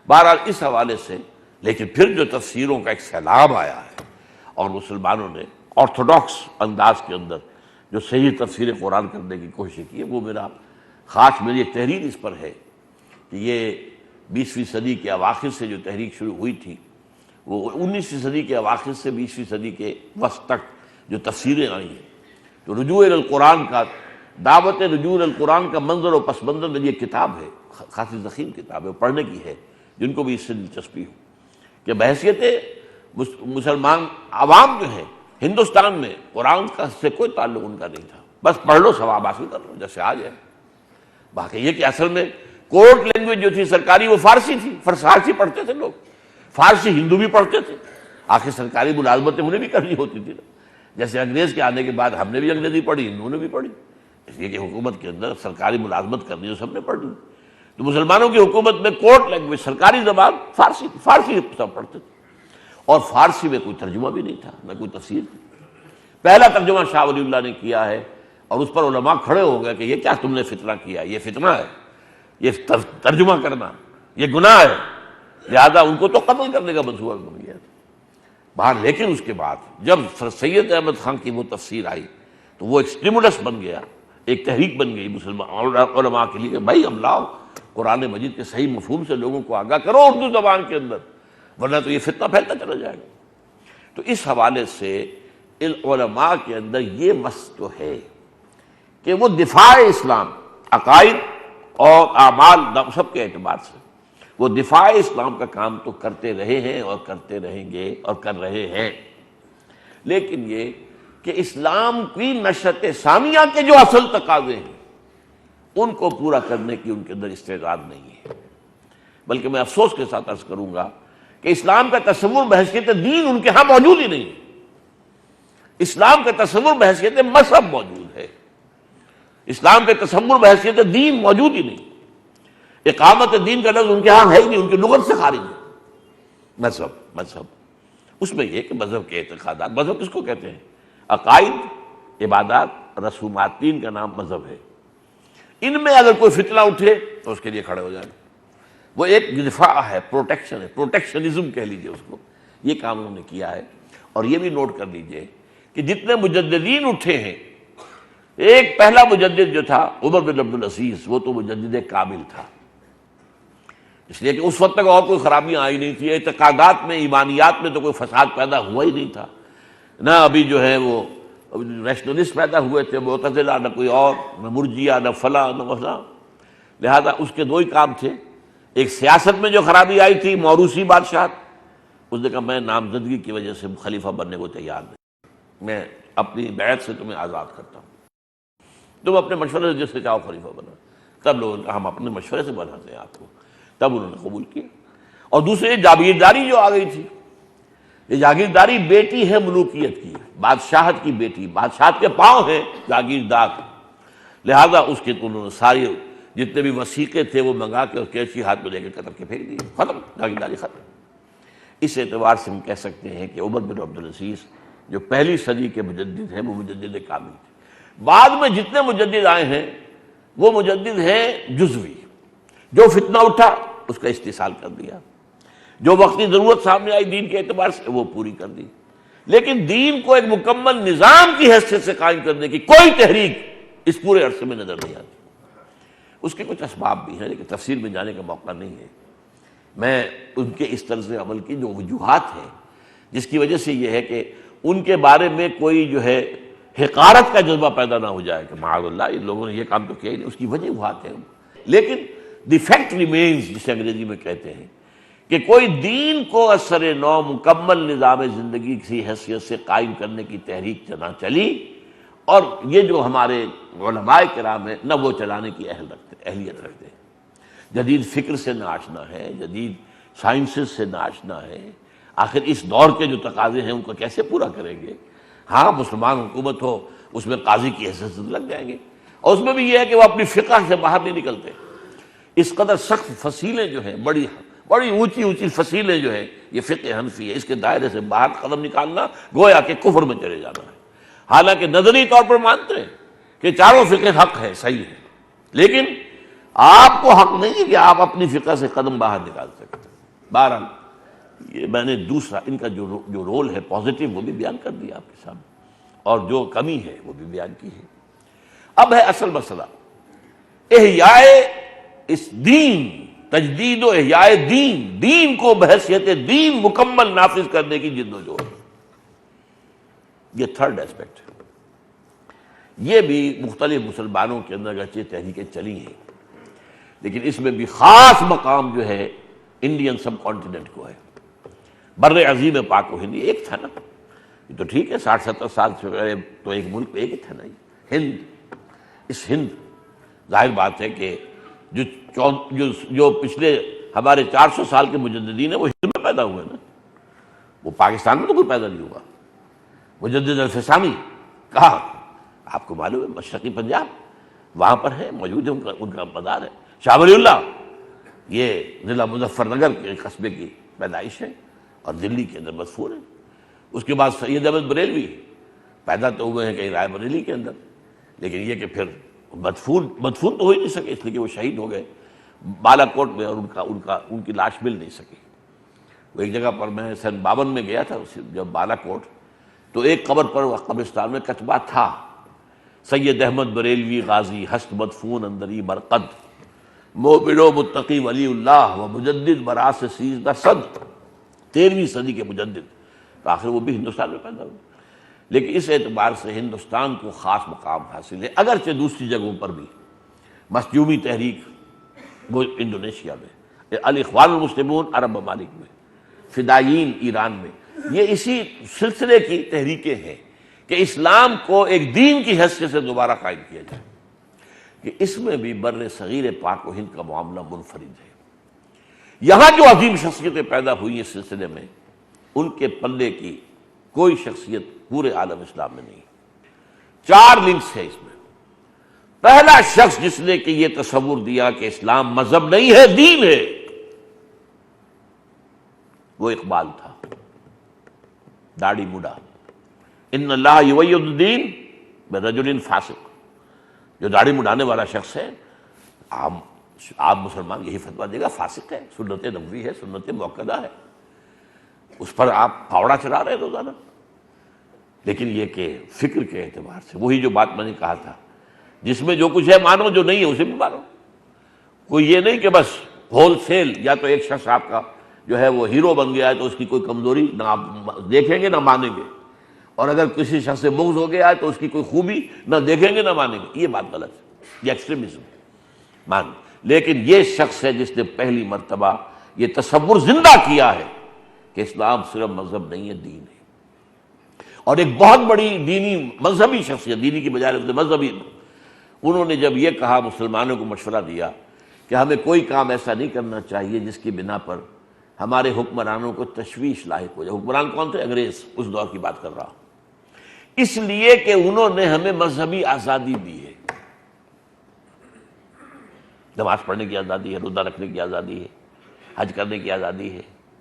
بہرحال اس حوالے سے لیکن پھر جو تفسیروں کا ایک سیلاب آیا ہے اور مسلمانوں نے آرتھوڈاکس انداز کے اندر جو صحیح تفسیر قرآن کرنے کی کوشش کی ہے، وہ میری ایک تحریر اس پر ہے کہ یہ 20ویں صدی کے اواخر سے جو تحریک شروع ہوئی تھی، وہ 19ویں صدی کے اواخر سے 20ویں صدی کے وسط تک جو تفسیریں آئی ہیں، تو رجوع القرآن کا دعوت رجوع القرآن کا منظر و پس منظر میں یہ کتاب ہے، خاصی ضخیم کتاب ہے، پڑھنے کی ہے جن کو بھی اس سے دلچسپی ہو، کہ بحیثیت مسلمان عوام جو ہے ہندوستان میں قرآن کا سے کوئی تعلق ان کا نہیں تھا، بس پڑھ لو ثواب حاصل کر لو جیسے آج ہے۔ باقی یہ کہ اصل میں کورٹ لینگویج جو تھی سرکاری وہ فارسی تھی، فارسی پڑھتے تھے لوگ، فارسی ہندو بھی پڑھتے تھے، آخر سرکاری ملازمتیں انہیں بھی کرنی ہوتی تھی نا، جیسے انگریز کے آنے کے بعد ہم نے بھی انگریزی پڑھی، ہندوؤں نے بھی پڑھی، اس لیے کہ حکومت کے اندر سرکاری ملازمت کرنی تو سب نے پڑھ لی۔ تو مسلمانوں کی حکومت میں کورٹ لینگویج سرکاری زبان فارسی تھی، فارسی سب پڑھتے تھے، اور فارسی میں کوئی ترجمہ بھی نہیں تھا، نہ کوئی تفسیر تھی۔ پہلا ترجمہ شاہ ولی اللہ نے کیا ہے، اور اس پر علماء کھڑے ہو گئے کہ یہ کیا تم نے فتنہ کیا، یہ فتنہ ہے، یہ ترجمہ کرنا یہ گناہ ہے، لہذا ان کو تو قتل کرنے کا منصوبہ بن گیا تھا۔ باہر لیکن اس کے بعد جب سر سید احمد خان کی وہ تفسیر آئی تو وہ ایک سٹیمولس بن گیا، ایک تحریک بن گئی مسلمان علماء کے لیے کہ بھائی ہم لاؤ قرآن مجید کے صحیح مفہوم سے لوگوں کو آگاہ کرو اردو زبان کے اندر، ورنہ تو یہ فتنہ پھیلتا چلا جائے گا۔ تو اس حوالے سے علماء کے اندر یہ مس تو ہے کہ وہ دفاع اسلام، عقائد اور اعمال سب کے اعتبار سے وہ دفاع اسلام کا کام تو کرتے رہے ہیں اور کرتے رہیں گے اور کر رہے ہیں، لیکن یہ کہ اسلام کی نشأت ثانیہ کے جو اصل تقاضے ہیں ان کو پورا کرنے کی ان کے اندر استعداد نہیں ہے۔ بلکہ میں افسوس کے ساتھ عرض کروں گا کہ اسلام کا تصور بحیثیت دین ان کے ہاں موجود ہی نہیں ہے۔ اسلام کا تصور بحیثیت مذہب موجود ہے، اسلام کے تصور بحیثیت دین موجود ہی نہیں۔ اقامت دین کا لفظ ان کے ہاں ہے ہی نہیں، ان کی لغت سے خارج ہے۔ مذہب اس میں یہ کہ مذہب کے اعتقادات، مذہب کس کو کہتے ہیں؟ عقائد، عبادات، رسومات، دین کا نام مذہب ہے۔ ان میں اگر کوئی فتنہ اٹھے تو اس کے لیے کھڑے ہو جائیں، وہ ایک دفاع ہے، پروٹیکشن ہے، پروٹیکشنزم کہہ لیجئے اس کو، یہ کام انہوں نے کیا ہے۔ اور یہ بھی نوٹ کر لیجئے کہ جتنے مجددین اٹھے ہیں، ایک پہلا مجدد جو تھا عمر بن عبد العزیز، وہ تو مجدد کامل تھا، اس لیے کہ اس وقت تک اور کوئی خرابیاں آئی نہیں تھی، اعتقادات میں، ایمانیات میں تو کوئی فساد پیدا ہوا ہی نہیں تھا، نہ ابھی جو ہے وہ نیشنلسٹ پیدا ہوئے تھے، معتزلہ، نہ کوئی اور، نہ مرجیہ، نہ فلاں نہ فلاں۔ لہذا اس کے 2 ہی کام تھے، ایک سیاست میں جو خرابی آئی تھی، موروثی بادشاہت، اس نے کہا میں نامزدگی کی وجہ سے خلیفہ بننے کو تیار نہیں، میں اپنی بیعت سے تمہیں آزاد کرتا ہوں، تم اپنے مشورے سے جس سے چاہو خلیفہ بنا۔ تب لوگوں نے کہا ہم اپنے مشورے سے بناتے ہیں آپ کو، تب انہوں نے قبول کیا۔ اور دوسرے جاگیرداری جو آ گئی تھی، یہ جاگیرداری بیٹی ہے ملوکیت کی، بادشاہت کی بیٹی، بادشاہت کے پاؤں ہیں جاگیردار، لہذا اس کے انہوں نے ساری جتنے بھی وثیقے تھے وہ منگا کے اور کیچی ہاتھ میں لے کے قتل کے پھینک دیے، ختم، جاگیرداری ختم۔ اس اعتبار سے ہم کہہ سکتے ہیں کہ عمر بن عبد العزیز جو پہلی صدی کے مجدد ہیں وہ مجدد کامل تھے۔ بعد میں جتنے مجدد آئے ہیں وہ مجدد ہیں جزوی، جو فتنہ اٹھا اس کا استحصال کر دیا، جو وقتی ضرورت سامنے آئی دین کے اعتبار سے وہ پوری کر دی، لیکن دین کو ایک مکمل نظام کی حیثیت سے قائم کرنے کی کوئی تحریک اس پورے عرصے میں نظر نہیں آتی۔ اس کے کچھ اسباب بھی ہیں لیکن تفصیل میں جانے کا موقع نہیں ہے۔ میں ان کے اس طرز عمل کی جو وجوہات ہیں جس کی وجہ سے یہ ہے کہ ان کے بارے میں کوئی جو ہے حقارت کا جذبہ پیدا نہ ہو جائے کہ معاذ اللہ ان لوگوں نے یہ کام تو کیا ہی نہیں، اس کی وجوہات ہیں، لیکن دی فیکٹ ریمینز جسے انگریزی میں کہتے ہیں کہ کوئی دین کو اثر نو مکمل نظام زندگی کی حیثیت سے قائم کرنے کی تحریک نہ چلی، اور یہ جو ہمارے علماء کرام ہیں نہ وہ چلانے کی اہلیت رکھتے ہیں، جدید فکر سے نہ آشنا ہے، جدید سائنسز سے نہ آشنا ہے، آخر اس دور کے جو تقاضے ہیں ان کو کیسے پورا کریں گے؟ ہاں مسلمان حکومت ہو، اس میں قاضی کی حیثیت سے لگ جائیں گے، اور اس میں بھی یہ ہے کہ وہ اپنی فقہ سے باہر نہیں نکلتے۔ اس قدر سخت فصیلیں جو ہیں، بڑی اونچی فصیلیں جو ہیں، یہ فقہ حنفی ہے، اس کے دائرے سے باہر قدم نکالنا گویا کہ کفر میں چلے جانا ہے۔ حالانکہ نظری طور پر مانتے ہیں کہ چاروں فقہ حق ہے، صحیح ہے، لیکن آپ کو حق نہیں ہے کہ آپ اپنی فقہ سے قدم باہر نکال سکتے۔ بہرحال یہ میں نے دوسرا ان کا جو رول ہے پازیٹیو وہ بھی بیان کر دیا آپ کے سامنے، اور جو کمی ہے وہ بھی بیان کی ہے۔ اب ہے اصل مسئلہ احیاء اس دین، تجدید و احیاء دین کو بحیثیت دین مکمل نافذ کرنے کی جد و جہد، یہ تھرڈ ایسپیکٹ ہے۔ یہ بھی مختلف مسلمانوں کے اندر اگرچہ تحریکیں چلی ہیں، لیکن اس میں بھی خاص مقام جو ہے انڈین سب کانٹیننٹ کو ہے۔ بر عظیم پاک و ہند ایک تھا نا، یہ تو ٹھیک ہے 60-70 سال سے پہلے تو ایک ملک ایک ہی تھا نا، ہند۔ اس ہند ظاہر بات ہے کہ جو پچھلے ہمارے 400 سال کے مجددین ہیں وہ ہند میں پیدا ہوئے نا، وہ پاکستان میں تو کوئی پیدا نہیں ہوا۔ مجدد الفسانی کہاں؟ آپ کو معلوم ہے مشرقی پنجاب، وہاں پر ہے، موجود ہے، ان کا مزار ہے۔ شاہ ولی اللہ یہ ضلع مظفر نگر کے قصبے کی پیدائش ہے اور دلی کے اندر مدفون ہے۔ اس کے بعد سید احمد بریلوی پیدا تو ہوئے ہیں کہیں رائے بریلی کے اندر، لیکن یہ کہ پھر مدفون تو ہو ہی نہیں سکے، اس لیے کہ وہ شہید ہو گئے بالا کوٹ میں، اور ان کی لاش مل نہیں سکی۔ وہ ایک جگہ پر میں سن 52 میں گیا تھا جب بالا کوٹ، تو ایک قبر پر قبرستان میں کتبہ تھا سید احمد بریلوی غازی ہست مدفون اندری مرقد، مومن و متقی ولی اللہ و مجدد براس سیزدہ صد، 13ویں صدی کے مجدد، تو آخر وہ بھی ہندوستان میں پیدا ہوئے۔ لیکن اس اعتبار سے ہندوستان کو خاص مقام حاصل ہے، اگرچہ دوسری جگہوں پر بھی مسجومی تحریک وہ انڈونیشیا میں، الاخوان المسلمون عرب ممالک میں، فدائیین ایران میں، یہ اسی سلسلے کی تحریکیں ہیں کہ اسلام کو ایک دین کی حیثیت سے دوبارہ قائم کیا جائے، کہ اس میں بھی بر صغیر پاک و ہند کا معاملہ منفرد ہے۔ یہاں جو عظیم شخصیتیں پیدا ہوئی اس سلسلے میں، ان کے پلے کی کوئی شخصیت پورے عالم اسلام میں نہیں۔ 4 لنکس ہیں اس میں۔ پہلا شخص جس نے کہ یہ تصور دیا کہ اسلام مذہب نہیں ہے دین ہے، وہ اقبال تھا، داڑھی مڈا۔ ان اللہ یؤید الدین برجل فاسق، جو داڑھی مڈانے والا شخص ہے، آپ مسلمان یہی فتویٰ دے گا فاسق ہے، سنت نبوی ہے، سنت موقدہ ہے، اس پر آپ پھاوڑا چلا رہے روزانہ۔ لیکن یہ کہ فکر کے اعتبار سے وہی جو بات میں نے کہا تھا، جس میں جو کچھ ہے مانو، جو نہیں ہے اسے بھی مانو۔ کوئی یہ نہیں کہ بس ہول سیل، یا تو ایک شخص آپ کا جو ہے وہ ہیرو بن گیا ہے تو اس کی کوئی کمزوری نہ آپ دیکھیں گے نہ مانیں گے، اور اگر کسی شخص سے بغض ہو گیا ہے تو اس کی کوئی خوبی نہ دیکھیں گے نہ مانیں گے۔ یہ بات غلط ہے، یہ ایکسٹریمزم مان۔ لیکن یہ شخص ہے جس نے پہلی مرتبہ یہ تصور زندہ کیا ہے کہ اسلام صرف مذہب نہیں ہے، دین ہے۔ اور ایک بہت بڑی دینی مذہبی شخصیت، دینی کی بجائے مذہبی، انہوں نے جب یہ کہا، مسلمانوں کو مشورہ دیا کہ ہمیں کوئی کام ایسا نہیں کرنا چاہیے جس کی بنا پر ہمارے حکمرانوں کو تشویش لاحق ہو جائے۔ حکمران کون تھے؟ انگریز، اس دور کی بات کر رہا ہوں۔ اس لیے کہ انہوں نے ہمیں مذہبی آزادی دی ہے، نماز پڑھنے کی آزادی ہے، روزہ رکھنے کی آزادی ہے، حج کرنے کی آزادی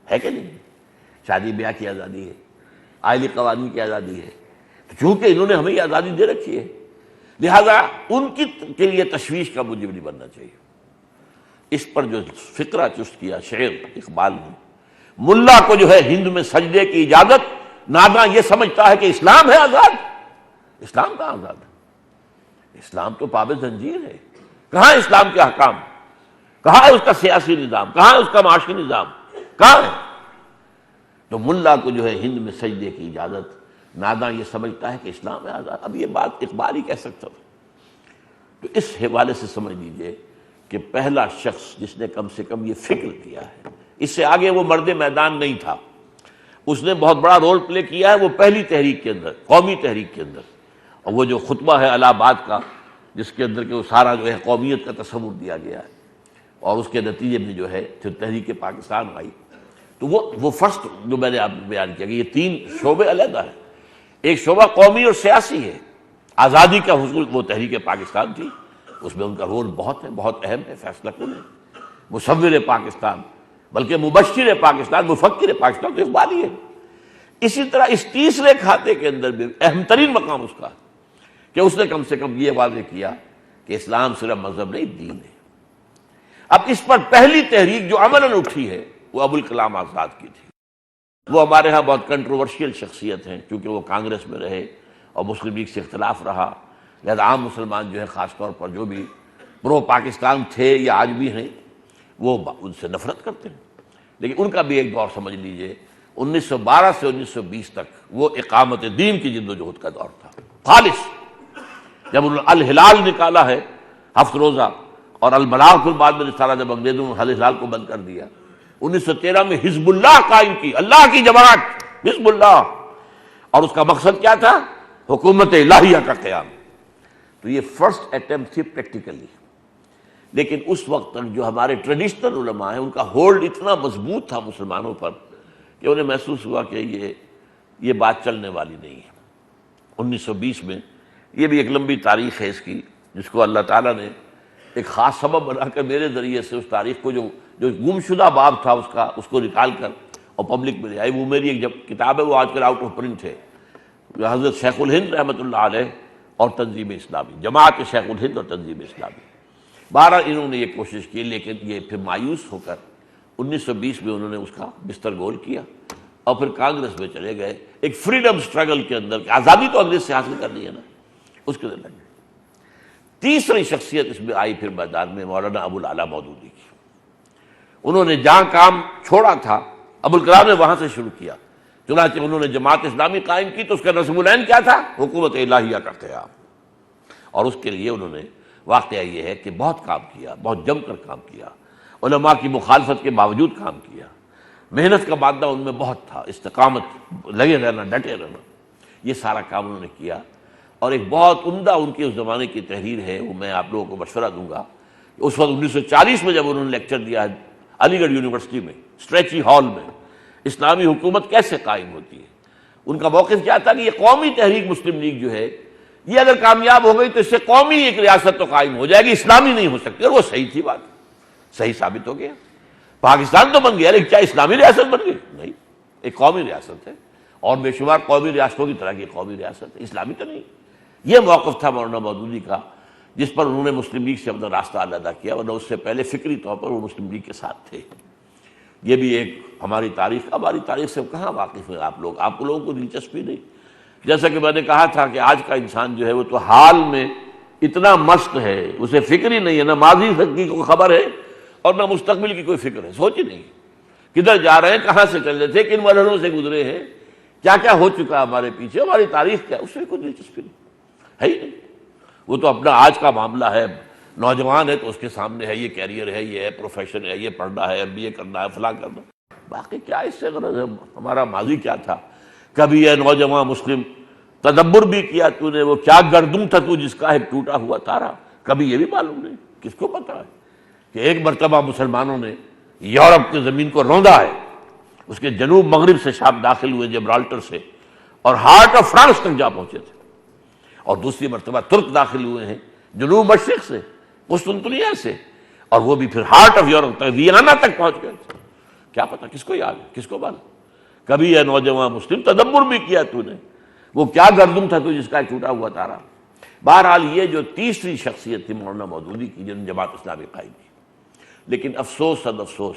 ہے کہ نہیں؟ شادی بیاہ کی آزادی ہے، آئلی قوانین کی آزادی ہے۔ چونکہ انہوں نے ہمیں یہ آزادی دے رکھی ہے، لہذا ان کی کے لیے تشویش کا موجب نہیں بننا چاہیے۔ اس پر جو فقرہ چست کیا شعر اقبال نے، ملا کو جو ہے ہند میں سجدے کی اجازت، ناداں یہ سمجھتا ہے کہ اسلام ہے آزاد۔ اسلام کہاں آزاد ہے؟ اسلام تو پابند زنجیر ہے۔ کہاں ہے اسلام کے احکام؟ کہاں ہے اس کا سیاسی نظام؟ کہاں ہے اس کا معاشی نظام؟ کہاں ہے؟ تو ملا کو جو ہے ہند میں سجدے کی اجازت، ناداں یہ سمجھتا ہے کہ اسلام ہے آزاد۔ اب یہ بات اقبال ہی کہہ سکتا تھا۔ تو اس حوالے سے سمجھ لیجئے کہ پہلا شخص جس نے کم سے کم یہ فکر کیا ہے، اس سے آگے وہ مرد میدان نہیں تھا، اس نے بہت بڑا رول پلے کیا ہے وہ پہلی تحریک کے اندر، قومی تحریک کے اندر، اور وہ جو خطبہ ہے الہ آباد کا جس کے اندر کہ وہ سارا جو ہے قومیت کا تصور دیا گیا ہے، اور اس کے نتیجے میں جو ہے پھر تحریک پاکستان آئی۔ تو وہ فرسٹ جو میں نے آپ کو بیان کیا کہ یہ تین شعبے علیحدہ ہیں، ایک شعبہ قومی اور سیاسی ہے، آزادی کا حصول وہ تحریک پاکستان تھی، اس میں ان کا رول بہت ہے، بہت اہم ہے، فیصلہ کن ہے، مصور پاکستان بلکہ مبشر پاکستان، مفکر پاکستان تو اقبالی ہے۔ اسی طرح اس تیسرے کھاتے کے اندر بھی اہم ترین مقام اس کا کہ اس نے کم سے کم یہ واضح کیا کہ اسلام صرف مذہب نہیں، دین ہے۔ اب اس پر پہلی تحریک جو عملاً اٹھی ہے وہ ابوالکلام آزاد کی تھی۔ وہ ہمارے ہاں بہت کنٹروورشیل شخصیت ہیں کیونکہ وہ کانگریس میں رہے اور مسلم لیگ سے اختلاف رہا، لہذا عام مسلمان جو ہے خاص طور پر جو بھی پرو پاکستان تھے یا آج بھی ہیں وہ ان سے نفرت کرتے ہیں۔ لیکن ان کا بھی ایک دور سمجھ لیجئے 1912 سے 1920 تک وہ اقامت دین کی جد و جہد کا دور تھا خالص۔ جب انہوں نے الہلال نکالا ہے 7 روزہ اور البلاغ پھر بعد میں سارا جب انگریزوں نے الہلال کو بند کر دیا، 1913 میں حزب اللہ قائم کی، اللہ کی جماعت حزب اللہ، اور اس کا مقصد کیا تھا؟ حکومت الہیہ کا قیام۔ تو یہ فرسٹ اٹیمپٹ تھی پریکٹیکلی، لیکن اس وقت تک جو ہمارے ٹریڈیشنل علماء ہیں ان کا ہولڈ اتنا مضبوط تھا مسلمانوں پر کہ انہیں محسوس ہوا کہ یہ بات چلنے والی نہیں ہے۔ 1920 میں یہ بھی ایک لمبی تاریخ ہے اس کی، جس کو اللہ تعالیٰ نے ایک خاص سبب بنا کر میرے ذریعے سے اس تاریخ کو جو گمشدہ باب تھا اس کو نکال کر اور پبلک میں لے آئی۔ وہ میری ایک جب کتاب ہے وہ آج کل آؤٹ آف پرنٹ ہے، حضرت شیخ الہند رحمۃ اللہ علیہ اور تنظیم اسلامی، جماعت شیخ الہند اور تنظیم اسلامی، بہرحال انہوں نے یہ کوشش کی، لیکن یہ پھر مایوس ہو کر 1920 میں انہوں نے اس کا بستر گول کیا اور پھر کانگریس میں چلے گئے، ایک فریڈم سٹرگل کے اندر کہ آزادی تو انگریز سے حاصل کرنی ہے نا، اس کے اندر لگے۔ تیسری شخصیت اس میں آئی پھر میدان میں مولانا ابوالعلا مودودی کی۔ انہوں نے جہاں کام چھوڑا تھا ابوالکلام نے وہاں سے شروع کیا، چنانچہ انہوں نے جماعت اسلامی قائم کی تو اس کا نصب العین کیا تھا؟ حکومت الہیہ کا قیام، اور اس کے لیے انہوں نے واقعہ یہ ہے کہ بہت کام کیا، بہت جم کر کام کیا، علماء کی مخالفت کے باوجود کام کیا، محنت کا مادہ ان میں بہت تھا، استقامت، لگے رہنا، ڈٹے رہنا، یہ سارا کام انہوں نے کیا۔ اور ایک بہت عمدہ ان کی اس زمانے کی تحریر ہے، وہ میں آپ لوگوں کو مشورہ دوں گا۔ اس وقت 1940 میں جب انہوں نے لیکچر دیا ہے علی گڑھ یونیورسٹی میں اسٹریچی ہال میں، اسلامی حکومت کیسے قائم ہوتی ہے، ان کا موقف کیا تھا کہ یہ قومی تحریک مسلم لیگ جو ہے یہ اگر کامیاب ہو گئی تو اس سے قومی ایک ریاست تو قائم ہو جائے گی، اسلامی نہیں ہو سکتی، اور وہ صحیح تھی، بات صحیح ثابت ہو گیا۔ پاکستان تو بن گیا لیکن کیا اسلامی ریاست بن گئی؟ نہیں، ایک قومی ریاست ہے، اور بے شمار قومی ریاستوں کی طرح کی قومی ریاست ہے، اسلامی تو نہیں۔ یہ موقف تھا مولانا مودودی کا، جس پر انہوں نے مسلم لیگ سے اپنا راستہ علیحدہ کیا، ورنہ اس سے پہلے فکری طور پر وہ مسلم لیگ کے ساتھ تھے۔ یہ بھی ایک ہماری تاریخ سے کہاں واقف ہیں آپ لوگ، آپ لوگوں کو دلچسپی نہیں۔ جیسا کہ میں نے کہا تھا کہ آج کا انسان جو ہے وہ تو حال میں اتنا مست ہے، اسے فکر ہی نہیں ہے، نہ ماضی کی کوئی خبر ہے اور نہ مستقبل کی کوئی فکر ہے، سوچ ہی نہیں کدھر جا رہے ہیں، کہاں سے چل رہے تھے، کن مرحلوں سے گزرے ہیں، کیا کیا ہو چکا ہمارے پیچھے، ہماری تاریخ کیا، اس سے کوئی دلچسپی نہیں ہے ہی نہیں۔ وہ تو اپنا آج کا معاملہ ہے، نوجوان ہے تو اس کے سامنے ہے یہ کیریئر ہے، یہ ہے پروفیشن ہے، یہ پڑھنا ہے، MBA کرنا ہے، فلاں کرنا، باقی کیا اس سے غرض ہے، ہمارا ماضی کیا تھا۔ کبھی یہ نوجوان مسلم تدبر بھی کیا تو نے، وہ کیا گردوں تھا تو جس کا ایک ٹوٹا ہوا تارا، کبھی یہ بھی معلوم نہیں، کس کو پتا ہے کہ ایک مرتبہ مسلمانوں نے یورپ کی زمین کو روندا ہے، اس کے جنوب مغرب سے شام داخل ہوئے جبرالٹر سے اور ہارٹ آف فرانس تک جا پہنچے تھے، اور دوسری مرتبہ ترک داخل ہوئے ہیں جنوب مشرق سے، قسطنطنیہ سے، اور وہ بھی پھر ہارٹ آف یورپ تک، ویانا تک پہنچ گئے تھے۔ کیا پتا کس کو یاد ہے، کس کو معلوم۔ کبھی یہ نوجوان مسلم تدبر بھی کیا تو نے، وہ کیا گردم تھا تو جس کا ٹوٹا ہوا تارا۔ بہرحال یہ جو تیسری شخصیت تھی مولانا مودودی کی، جنہوں نے جماعت اسلامی قائم کی، لیکن افسوس صد افسوس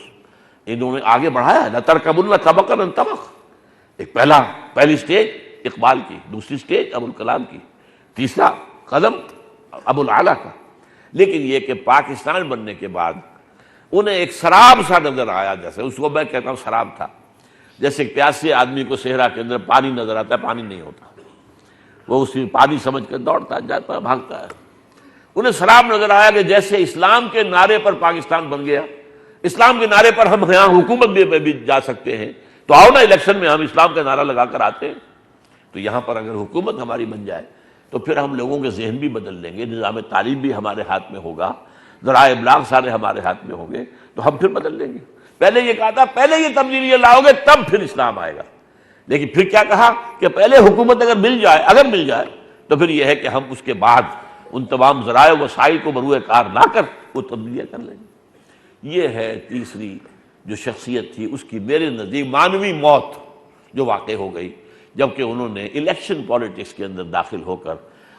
انہوں نے آگے بڑھایا، لَتَرْكَبُنَّ طَبَقًا عَنْ طَبَقٍ، ایک پہلی سٹیج اقبال کی، دوسری سٹیج ابوالکلام کی، تیسرا قدم ابوالعلا کا۔ لیکن یہ کہ پاکستان بننے کے بعد انہیں ایک سراب سا نظر آیا، جیسے اس کو میں کہتا ہوں سراب تھا، جیسے ایک پیاسے آدمی کو صحرا کے اندر پانی نظر آتا ہے، پانی نہیں ہوتا، وہ اسی پانی سمجھ کر دوڑتا جاتا ہے، بھاگتا ہے۔ انہیں سراب نظر آیا کہ جیسے اسلام کے نعرے پر پاکستان بن گیا، اسلام کے نعرے پر ہم یہاں حکومت بھی جا سکتے ہیں، تو آؤ نا الیکشن میں ہم اسلام کا نعرہ لگا کر آتے ہیں۔ تو یہاں پر اگر حکومت ہماری بن جائے تو پھر ہم لوگوں کے ذہن بھی بدل لیں گے، نظام تعلیم بھی ہمارے ہاتھ میں ہوگا، ذرائع ابلاغ سارے ہمارے ہاتھ میں ہوں گے، تو ہم پھر بدل لیں گے۔ پہلے یہ کہا تھا پہلے یہ تبدیلی لاؤ گے تب پھر اسلام آئے گا، لیکن پھر کیا کہا کہ پہلے حکومت اگر مل جائے تو پھر یہ ہے کہ ہم اس کے بعد ان تمام ذرائع وسائل کو بروئے کار لا کر وہ تبدیلیاں کر لیں گے۔ یہ ہے تیسری جو شخصیت تھی اس کی میرے نزدیک مانوی موت جو واقع ہو گئی، جبکہ انہوں نے الیکشن پالیٹکس کے اندر داخل ہو کر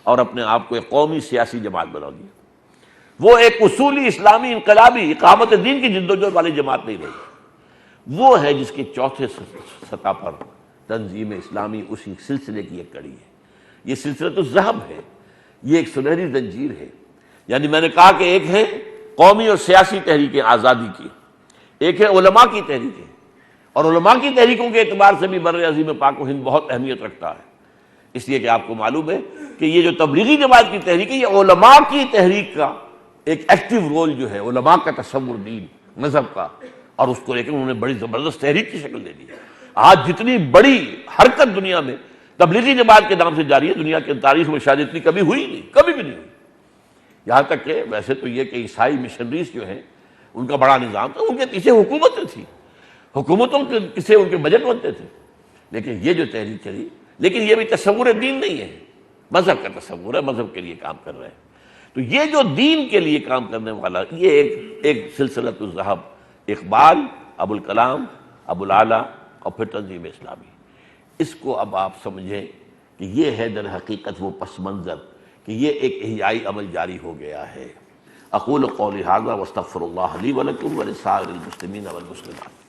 اور اپنے آپ کو ایک قومی سیاسی جماعت بنا دیا۔ وہ ایک اصولی اسلامی انقلابی اقامت دین کی جدوجہد والی جماعت نہیں رہی، وہ ہے جس کی چوتھے سطح پر تنظیم اسلامی اسی سلسلے کی ایک کڑی ہے۔ یہ سلسلہ تو ذہب ہے، یہ ایک سنہری زنجیر ہے۔ یعنی میں نے کہا کہ ایک ہے قومی اور سیاسی تحریکیں آزادی کی، ایک ہے علماء کی تحریکیں، اور علماء کی تحریکوں کے اعتبار سے بھی بر عظیم پاک و ہند بہت اہمیت رکھتا ہے، اس لیے کہ آپ کو معلوم ہے کہ یہ جو تبلیغی جماعت کی تحریک ہے یہ علماء کی تحریک کا ایک ایکٹیو رول جو ہے، علماء کا تصور دین مذہب کا، اور اس کو لیکن انہوں نے بڑی زبردست تحریک کی شکل دے دی۔ آج جتنی بڑی حرکت دنیا میں تبلیغی جماعت کے نام سے جاری ہے، دنیا کی تاریخ میں شاید اتنی کبھی ہوئی نہیں، کبھی بھی نہیں ہوئی۔ یہاں تک کہ ویسے تو یہ کہ عیسائی مشنریز جو ہیں ان کا بڑا نظام تھا، ان کے پیچھے حکومتیں تھیں، حکومتوں کے سے ان کے بجٹ بنتے تھے، لیکن یہ جو تحریک چلی، لیکن یہ بھی تصور دین نہیں ہے، مذہب کا تصور ہے، مذہب کے لیے کام کر رہے ہیں۔ تو یہ جو دین کے لیے کام کرنے والا یہ ایک سلسلۃ الذہب، اقبال، ابوالکلام، ابوالعلا اور پھر تنظیم اسلامی، اس کو اب آپ سمجھیں کہ یہ ہے در حقیقت وہ پس منظر کہ یہ ایک احیائی عمل جاری ہو گیا ہے۔ اقول قولی ھذا واستغفر اللہ لی ولکم ولسائر المسلمین والمسلمات۔